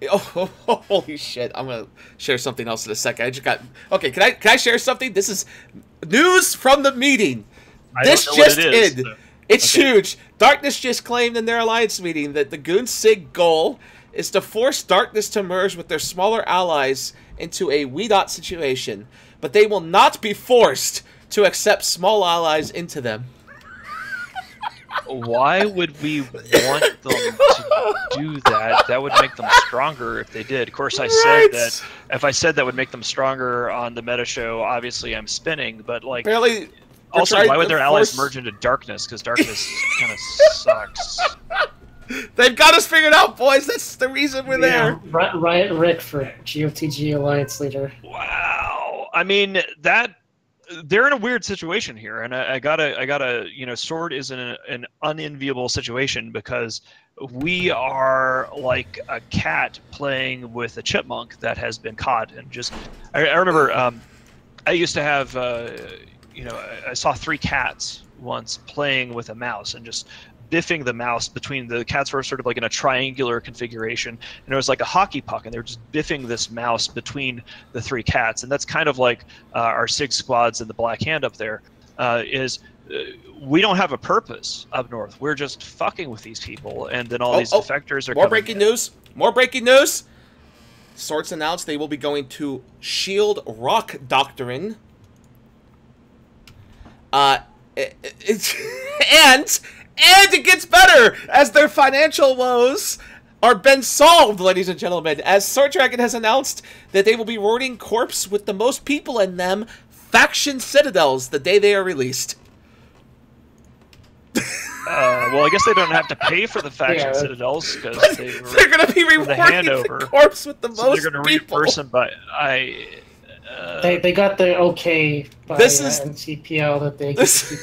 Oh, holy shit! I'm gonna share something else in a second. I just got okay. Can I share something? This is news from the meeting. This just in. It's huge. Darkness just claimed in their alliance meeting that the Goonsig goal is to force Darkness to merge with their smaller allies into a We Dot situation, but they will not be forced to accept small allies into them. Why would we want them to do that? That would make them stronger if they did. Of course, I said that if I said that would make them stronger on the meta show, obviously I'm spinning, but like, apparently, also, why would their allies merge into Darkness? Because Darkness kind of sucks. They've got us figured out, boys. That's the reason we're there. Riot Rick for GOTG Alliance leader. Wow. I mean, that they're in a weird situation here, and I gotta, you know, Sword is in an unenviable situation because we are like a cat playing with a chipmunk that has been caught, and just I remember I used to have you know, I saw 3 cats once playing with a mouse and just biffing the mouse between the cats were sort of like in a triangular configuration, and it was like a hockey puck, and they were just biffing this mouse between the 3 cats. And that's kind of like our SIG squads and the Black Hand up there. We don't have a purpose up north. We're just fucking with these people, and then all these defectors are more coming breaking in. news. More breaking news. Swords announced they will be going to Shield Rock Doctrine. And it gets better as their financial woes are been solved, ladies and gentlemen. As Sword Dragon has announced that they will be rewarding corps with the most people in them faction citadels the day they are released. Well, I guess they don't have to pay for the faction citadels because they're going to be rewarding the corps with the most they're going to people. reimburse them by They got the okay by NCPL that they can keep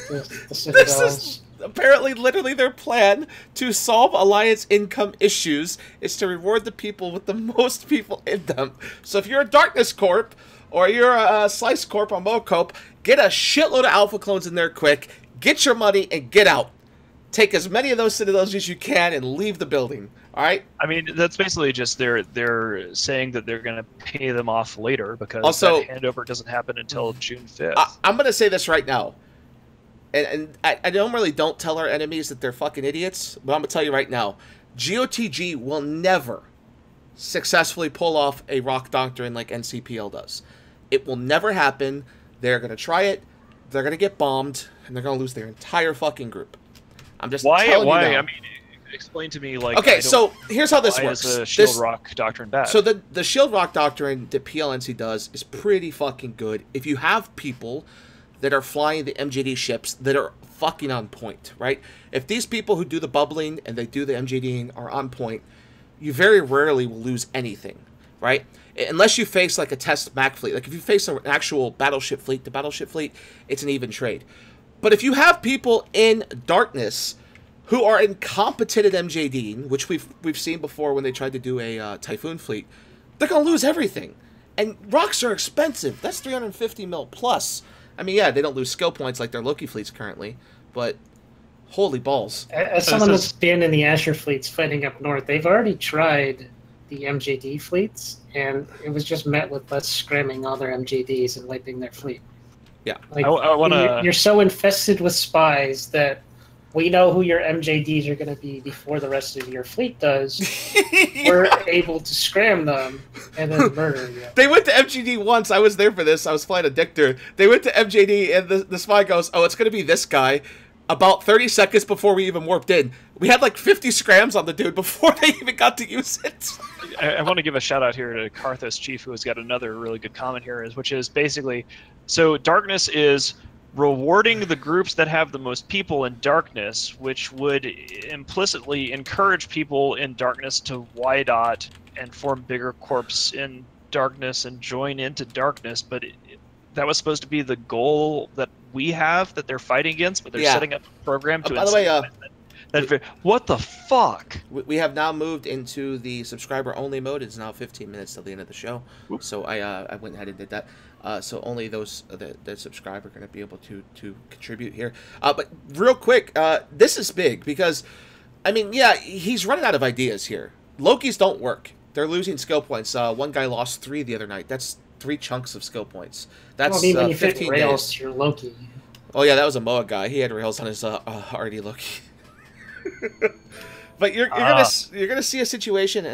the citadels. This is apparently literally their plan to solve Alliance income issues is to reward the people with the most people in them. So if you're a Darkness Corp or you're a Slice Corp or Mocope, get a shitload of Alpha clones in there quick, get your money, and get out. Take as many of those citadels as you can and leave the building. All right. I mean, that's basically just they're saying that they're going to pay them off later because also, that handover doesn't happen until June 5th. I'm going to say this right now, and I normally don't tell our enemies that they're fucking idiots, but I'm going to tell you right now, GOTG will never successfully pull off a Rock Doctrine like NCPL does. It will never happen. They're going to try it. They're going to get bombed, and they're going to lose their entire fucking group. I'm just telling you now. I mean, explain to me, like... Okay, so here's how this works. Why is the Shield Rock Doctrine bad? So the Shield Rock Doctrine that PLNC does is pretty fucking good if you have people that are flying the MJD ships that are fucking on point, right? If these people who do the bubbling and they do the MJDing are on point, you very rarely will lose anything, right? Unless you face like a test MAC fleet. Like if you face an actual battleship fleet to battleship fleet, it's an even trade. But if you have people in Darkness who are incompetent at MJDing, which we've seen before when they tried to do a Typhoon fleet, they're going to lose everything. And rocks are expensive. That's 350 mil plus. I mean, yeah, they don't lose skill points like their Loki fleets currently, but holy balls. As someone that's been in the Asher fleets fighting up north, they've already tried the MJD fleets, and it was just met with us scramming all their MJDs and wiping their fleet. Yeah. Like, you're so infested with spies that we know who your MJDs are going to be before the rest of your fleet does. We're able to scram them And then murder, yeah. They went to MJD once. I was there for this. I was flying a Dictor. They went to MJD, and the spy goes, "Oh, it's going to be this guy." About 30 seconds before we even warped in, we had like 50 scrams on the dude before they even got to use it. I want to give a shout out here to Karthos Chief, who has got another really good comment here, which is basically, so Darkness is rewarding the groups that have the most people in Darkness, which would implicitly encourage people in Darkness to Y-dot and form bigger corps in Darkness and join into Darkness, but that was supposed to be the goal that we have that they're fighting against, but they're setting up a program to. By the way, what the fuck? We have now moved into the subscriber only mode. It's now 15 minutes till the end of the show, so I went ahead and did that. So only those that subscribe are going to be able to contribute here. But real quick, this is big because, I mean, yeah, he's running out of ideas here. Loki's don't work. They're losing skill points. One guy lost 3 the other night. That's 3 chunks of skill points. That's 15 rails days. to your Loki. Oh yeah, that was a Moa guy. He had rails on his already Loki. But you're gonna see a situation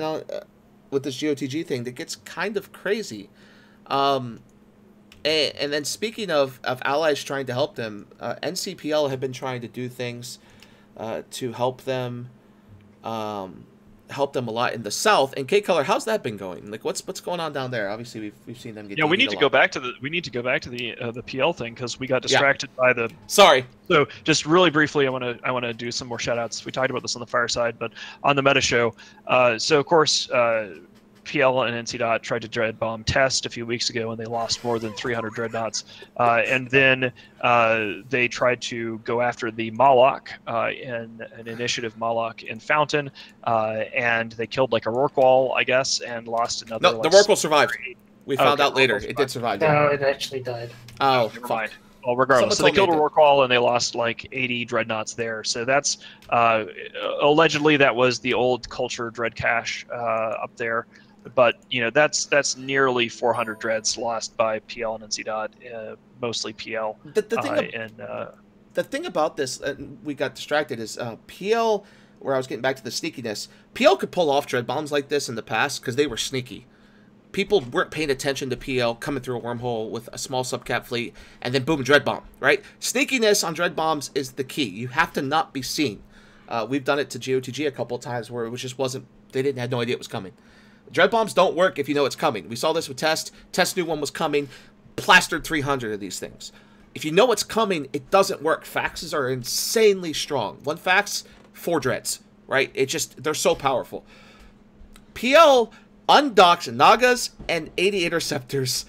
with this GOTG thing that gets kind of crazy. And then speaking of allies trying to help them, NCPL have been trying to do things to help them a lot in the south. And K-Color, how's that been going? Like, what's going on down there? Obviously, we've seen them get. Yeah, we need to go back to the PL thing because we got distracted by the. Sorry. So just really briefly, I want to do some more shout outs. We talked about this on the Fireside, but on the Meta Show. So of course, PL and NC tried to dread bomb test a few weeks ago, and they lost more than 300 dreadnoughts. And then they tried to go after the Moloch in an initiative Moloch in Fountain, and they killed like a Rorqual, I guess, and lost another. No, the Rorqual survived. We found out later it did survive. No, it actually died. Oh, never mind. Well, regardless, so they killed a Rorqual and they lost like 80 dreadnoughts there. So that's allegedly that was the old Culture dread cache up there. But you know that's nearly 400 dreads lost by PL and NC mostly PL. The thing about this, we got distracted, is PL. Where I was getting back to the sneakiness, PL could pull off dread bombs like this in the past because they were sneaky. People weren't paying attention to PL coming through a wormhole with a small subcap fleet, and then boom, dread bomb. Right? Sneakiness on dread bombs is the key. You have to not be seen. We've done it to GOTG a couple of times where it just wasn't. They had no idea it was coming. Dread bombs don't work if you know it's coming. We saw this with Test. Test knew one was coming. Plastered 300 of these things. If you know it's coming, it doesn't work. Faxes are insanely strong. 1 fax, 4 dreads. Right? They're so powerful. PL undocked Nagas and 80 interceptors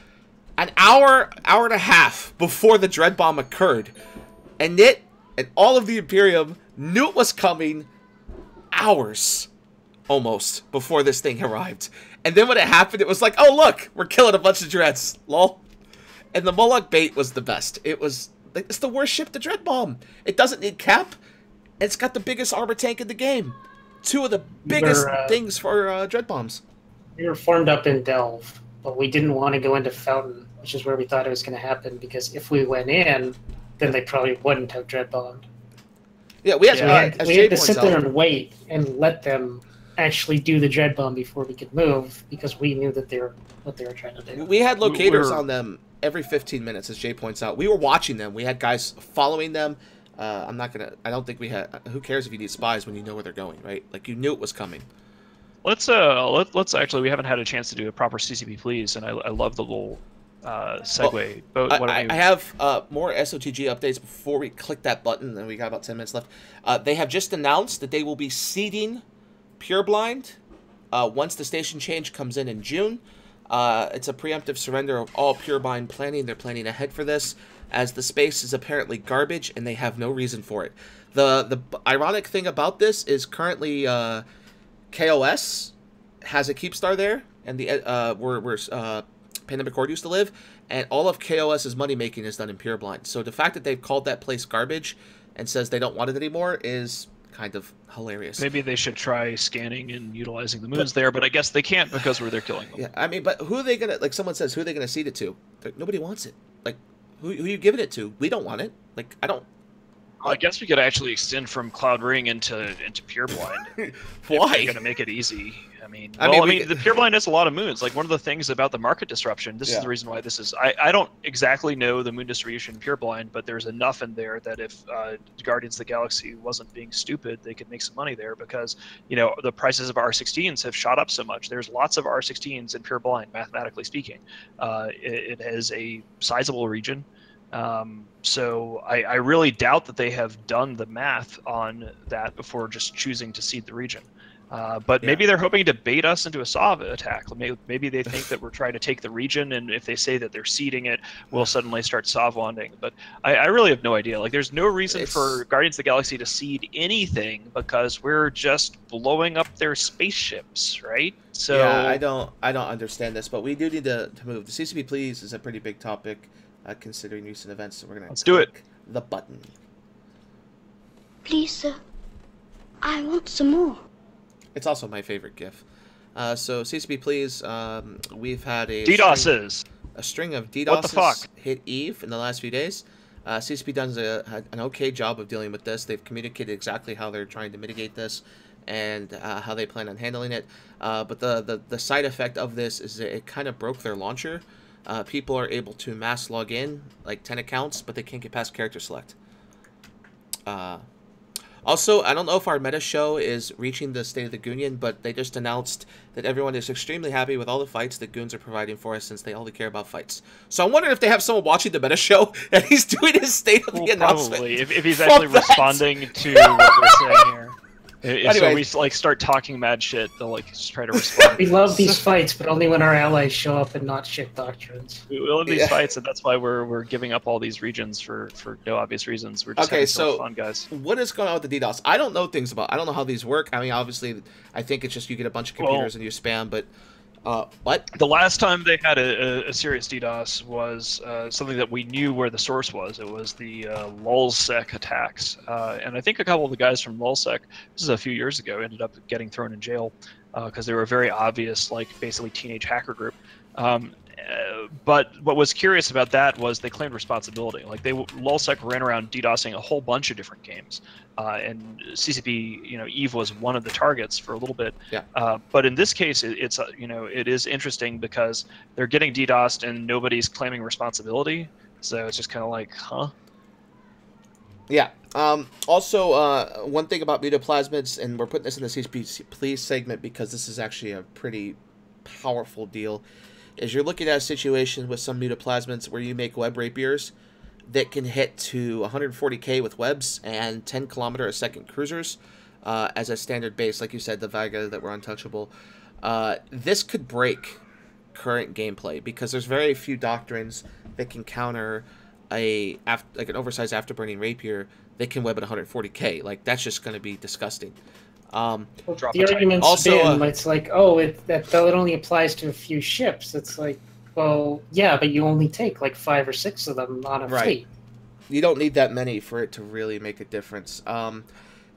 an hour and a half before the dread bomb occurred. And it and all of the Imperium knew it was coming hours almost before this thing arrived. And then when it happened, it was like, oh look, we're killing a bunch of dreads. Lol. And the Moloch bait was the best. It's the worst ship to dread bomb. It doesn't need cap. It's got the biggest armor tank in the game. 2 of the biggest things for dread bombs. We were formed up in Delve, but we didn't want to go into Fountain, which is where we thought it was going to happen, because if we went in, then they probably wouldn't have dread bombed. Yeah, we had to sit there and wait and let them actually do the dread bomb before we could move, because we knew that what they were trying to do. We had locators on them every 15 minutes, as Jay points out. We were watching them. We had guys following them. I don't think we had. Who cares if you need spies when you know where they're going, right? Like, you knew it was coming. Let's actually, we haven't had a chance to do a proper CCP please, and I love the little segue. I have more SOTG updates before we click that button, and we got about 10 minutes left. They have just announced that they will be seeding Pureblind once the station change comes in June. It's a preemptive surrender of all Pureblind planning. They're planning ahead for this, as the space is apparently garbage and they have no reason for it. The ironic thing about this is currently KOS has a Keepstar there, and where Pandemic Horde used to live, and all of KOS's money making is done in Pureblind. So the fact that they've called that place garbage and says they don't want it anymore is kind of hilarious. Maybe they should try scanning and utilizing the moons there, but I guess they can't because they're killing them. Yeah, I mean, but who are they gonna, like, someone says, who are they gonna seed it to? Like, nobody wants it. Like, who are you giving it to? We don't want it. Like, I don't. Well, I guess we could actually extend from Cloud Ring into Pureblind. Why? If you're gonna make it easy. I mean, we- the Pureblind has a lot of moons. Like one of the things about the market disruption. This is the reason why this is. I don't exactly know the moon distribution in Pureblind, but there's enough in there that if Guardians of the Galaxy wasn't being stupid, they could make some money there because the prices of R16s have shot up so much. There's lots of R16s in Pureblind, mathematically speaking. It has a sizable region. So I really doubt that they have done the math on that before just choosing to seed the region. But maybe they're hoping to bait us into a Sava attack. Maybe they think that we're trying to take the region, and if they say that they're seeding it, we'll suddenly start Savlanding. But I really have no idea. Like, there's no reason for Guardians of the Galaxy to seed anything because we're just blowing up their spaceships, right? So yeah, I don't understand this, but we do need to move. The CCP Please is a pretty big topic, considering recent events. So we're gonna click the button. Please, sir. I want some more. It's also my favorite GIF. So CCP Please, we've had a string of DDoSes hit EVE in the last few days. CCP does an okay job of dealing with this. They've communicated exactly how they're trying to mitigate this and how they plan on handling it. But the side effect of this is that it kind of broke their launcher. People are able to mass log in, like 10 accounts, but they can't get past character select. Also, I don't know if our meta show is reaching the State of the Goonian, but they just announced that everyone is extremely happy with all the fights that Goons are providing for us since they only care about fights. So I'm wondering if they have someone watching the meta show and he's doing his State of the announcement. Probably, if he's actually responding to what we're saying here. So we start talking mad shit, they'll just try to respond. We love these fights, but only when our allies show up and not shit doctrines. We love these fights, and that's why we're giving up all these regions for no obvious reasons. We're just having so much fun, guys. What is going on with the DDoS? I don't know things about. I don't know how these work. I mean, obviously, I think it's just you get a bunch of computers and you spam, but. What? The last time they had a serious DDoS was something that we knew where the source was. It was the lulzsec attacks. And I think a couple of the guys from lulzsec, this is a few years ago, ended up getting thrown in jail because they were a very obvious, basically teenage hacker group. But what was curious about that was they claimed responsibility. lulzsec ran around DDoSing a whole bunch of different games. And CCP, EVE was one of the targets for a little bit. Yeah. But in this case, it is interesting because they're getting DDoSed and nobody's claiming responsibility. So it's just kind of like, huh? Yeah. Also, one thing about mutaplasmids, and we're putting this in the CCP Please segment because this is actually a pretty powerful deal, is you're looking at a situation with some mutaplasmids where you make web rapiers that can hit to 140k with webs and 10 kilometer a second cruisers as a standard base. Like you said, the Vega that were untouchable. This could break current gameplay because there's very few doctrines that can counter an oversized afterburning rapier that can web at 140k. That's just going to be disgusting. The argument's been, it's like, that only applies to a few ships. It's like, well, yeah, but you only take 5 or 6 of them on a fleet. You don't need that many for it to really make a difference.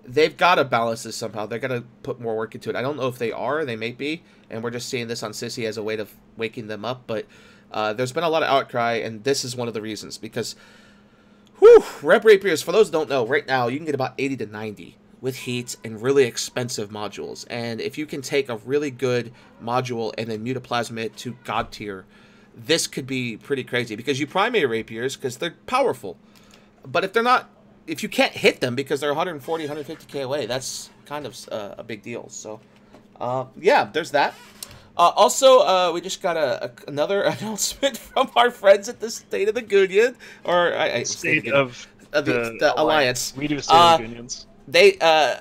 They've got to balance this somehow. They're going to put more work into it. I don't know if they are. They may be. And we're just seeing this on Sissy as a way of waking them up. But there's been a lot of outcry, and this is one of the reasons. Because, Rep Rapiers, for those who don't know, right now you can get about 80 to 90 with heat and really expensive modules. And if you can take a really good module and then mutaplasm it to God tier, this could be pretty crazy. Because you primary rapiers, because they're powerful. But if you can't hit them because they're 140, 150k away, that's kind of a big deal. So, yeah, there's that. Also, we just got another announcement from our friends at the State of the Goonian, or State of the Alliance. We do State of the Goonians.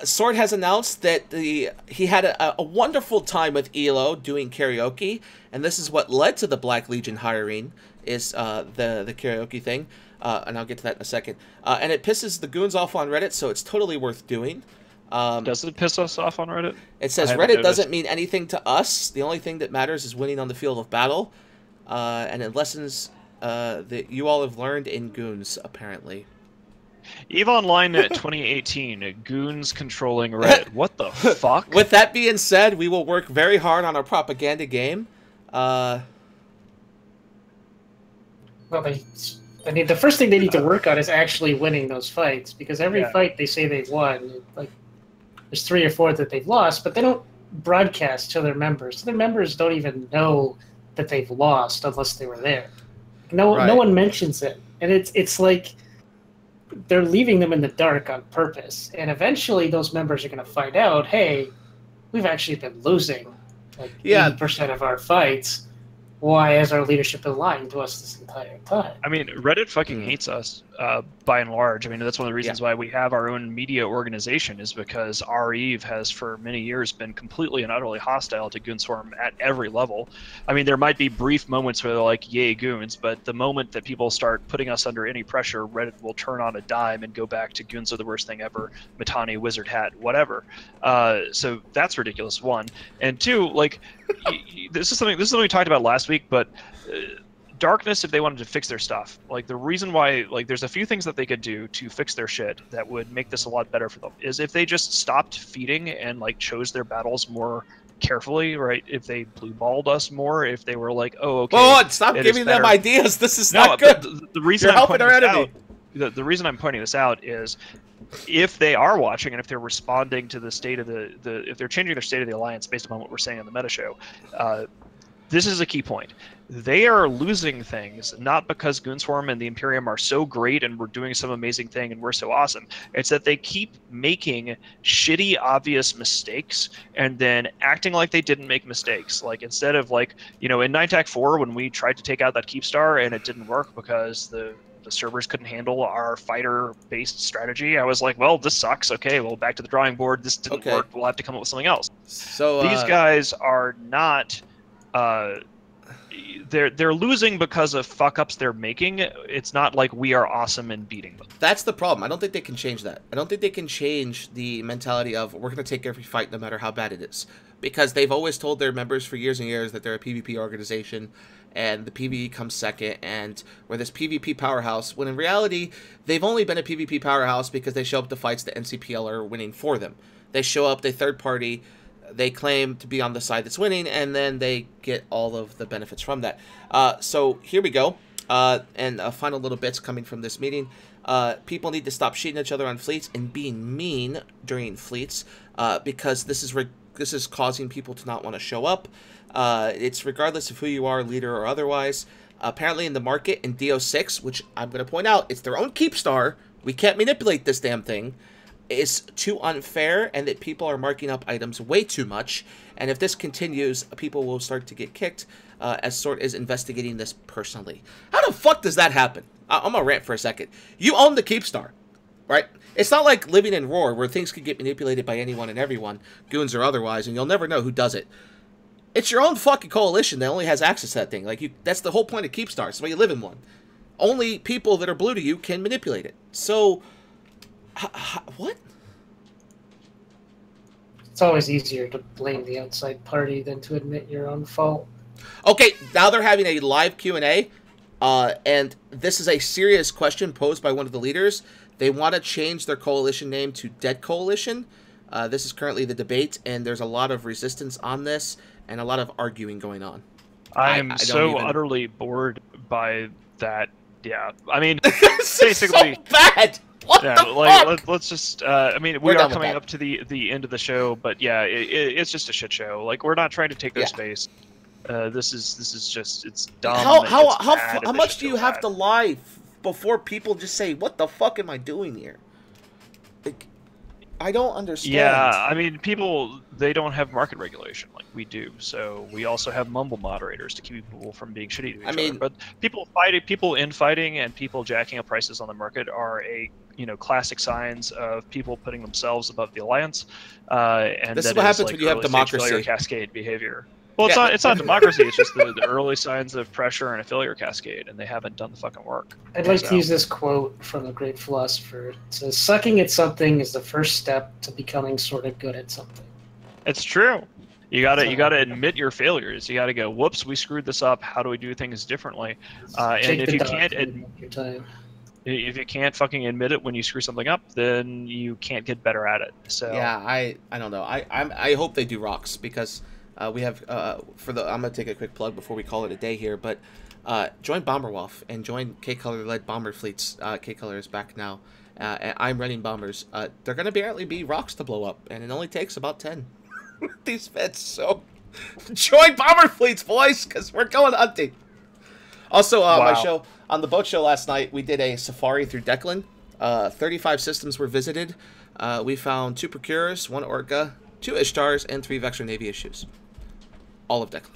Sword has announced that he had a wonderful time with ELO doing karaoke, and this is what led to the Black Legion hiring, is the karaoke thing, and I'll get to that in a second. And it pisses the goons off on Reddit, so it's totally worth doing. Does it piss us off on Reddit? It says Reddit doesn't mean anything to us. The only thing that matters is winning on the field of battle, and it lessons that you all have learned in Goons, apparently. EVE Online 2018, Goons controlling Reddit. What the fuck? With that being said, we will work very hard on our propaganda game. Well, I mean, the first thing they need to work on is actually winning those fights, because every fight they say they've won, like there's 3 or 4 that they've lost, but they don't broadcast to their members. So their members don't even know that they've lost unless they were there. No one mentions it, and it's like they're leaving them in the dark on purpose. And eventually, those members are going to find out, hey, we've actually been losing like 80% of our fights. Why has our leadership been lying to us this entire time? I mean, Reddit fucking hates us, by and large. I mean, that's one of the reasons why we have our own media organization, is because REVE has for many years been completely and utterly hostile to Goonswarm at every level. I mean, there might be brief moments where they're like, yay, Goons, but the moment that people start putting us under any pressure, Reddit will turn on a dime and go back to Goons are the worst thing ever, Mittani, Wizard Hat, whatever. So that's ridiculous, one. And two, like, this is something we talked about last week, but Darkness, if they wanted to fix their stuff, like the reason why, like there's a few things that they could do to fix their shit that would make this a lot better for them, is if they just stopped feeding and like chose their battles more carefully, right? If they blue balled us more, if they were like, oh, okay, Whoa, stop giving them ideas. This is not good. The reason I'm pointing this out, the reason I'm pointing this out is, if they are watching and if they're responding to the state of if they're changing their state of the alliance based upon what we're saying on the meta show, this is a key point. They are losing things not because Goonswarm and the Imperium are so great and we're doing some amazing thing and we're so awesome. It's that they keep making shitty, obvious mistakes and then acting like they didn't make mistakes. Like, instead of, like, you know, in 9TAC4, when we tried to take out that Keepstar and it didn't work because the servers couldn't handle our fighter-based strategy, I was like, well, this sucks. Okay, well, back to the drawing board. This didn't work. We'll have to come up with something else. So these guys are not... they're losing because of fuck-ups they're making. It's not like we are awesome in beating them. That's the problem. I don't think they can change that. I don't think they can change the mentality of, we're going to take every fight no matter how bad it is. Because they've always told their members for years and years that they're a PvP organization, and the PvE comes second, and we're this PvP powerhouse, when in reality, they've only been a PvP powerhouse because they show up to fights that NCPL are winning for them. They show up, they third party, they claim to be on the side that's winning, and then they get all of the benefits from that. So here we go. And final little bits coming from this meeting. People need to stop shooting each other on fleets and being mean during fleets, because this is causing people to not want to show up. It's regardless of who you are, leader or otherwise. Apparently in the market in DO6, which I'm going to point out, it's their own Keepstar. We can't manipulate this damn thing. Is too unfair, and that people are marking up items way too much. And if this continues, people will start to get kicked, as Sort is investigating this personally. How the fuck does that happen? I'm gonna rant for a second. You own the Keepstar, right? It's not like living in Roar, where things can get manipulated by anyone and everyone, goons or otherwise, and you'll never know who does it. It's your own fucking coalition that only has access to that thing. Like, that's the whole point of Keepstar. It's why you live in one. Only people that are blue to you can manipulate it. So... what? It's always easier to blame the outside party than to admit your own fault. Okay, now they're having a live Q&A, and this is a serious question posed by one of the leaders. They want to change their coalition name to Dead Coalition. This is currently the debate, and there's a lot of resistance on this and a lot of arguing going on. I'm so utterly bored by that. Yeah, I mean, this basically is so bad. What the fuck? Let's just. I mean, we are coming up to the end of the show, but yeah, it's just a shit show. Like, we're not trying to take their space. This is just, it's dumb. How much do you have to lie before people just say, "What the fuck am I doing here?" Like, I don't understand. Yeah, I mean, people, they don't have market regulation like we do, so we also have mumble moderators to keep people from being shitty to each other. But people infighting and people jacking up prices on the market are classic signs of people putting themselves above the alliance. And this is what happens when you have democracy. Cascade behavior. Well, it's not democracy. It's just the early signs of pressure and a failure cascade, and they haven't done the fucking work. I'd like to use this quote from a great philosopher. It says, "Sucking at something is the first step to becoming sort of good at something." It's true. You gotta admit your failures. You gotta go, whoops, we screwed this up. How do we do things differently? And if you can't fucking admit it when you screw something up, then you can't get better at it. So yeah, I don't know. I hope they do rocks, because we have I'm gonna take a quick plug before we call it a day here, but join Bomberwolf and join K-Color-led bomber fleets. K-Color is back now. And I'm running bombers. They're going to barely be rocks to blow up, and it only takes about 10. These feds, so join bomber fleets, boys, because we're going hunting. Also, my show, on the boat show last night, we did a safari through Declan. 35 systems were visited. We found 2 Procurers, 1 Orca, 2 Ishtars, and 3 Vector Navy issues. All of Declan.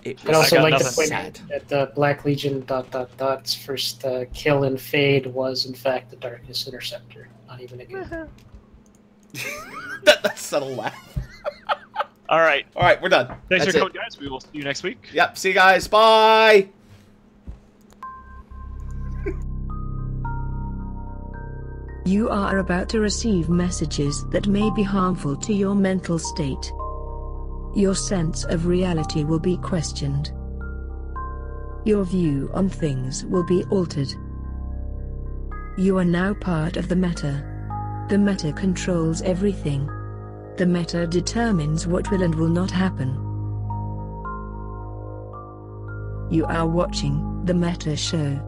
I'd also like to point out that the Black Legion ... first kill and fade was, in fact, the Darkness Interceptor. Not even a good. That's subtle laugh. All right. All right, we're done. Thanks for coming, guys. We will see you next week. Yep. See you guys. Bye. You are about to receive messages that may be harmful to your mental state. Your sense of reality will be questioned. Your view on things will be altered. You are now part of the meta. The meta controls everything. The meta determines what will and will not happen. You are watching The Meta Show.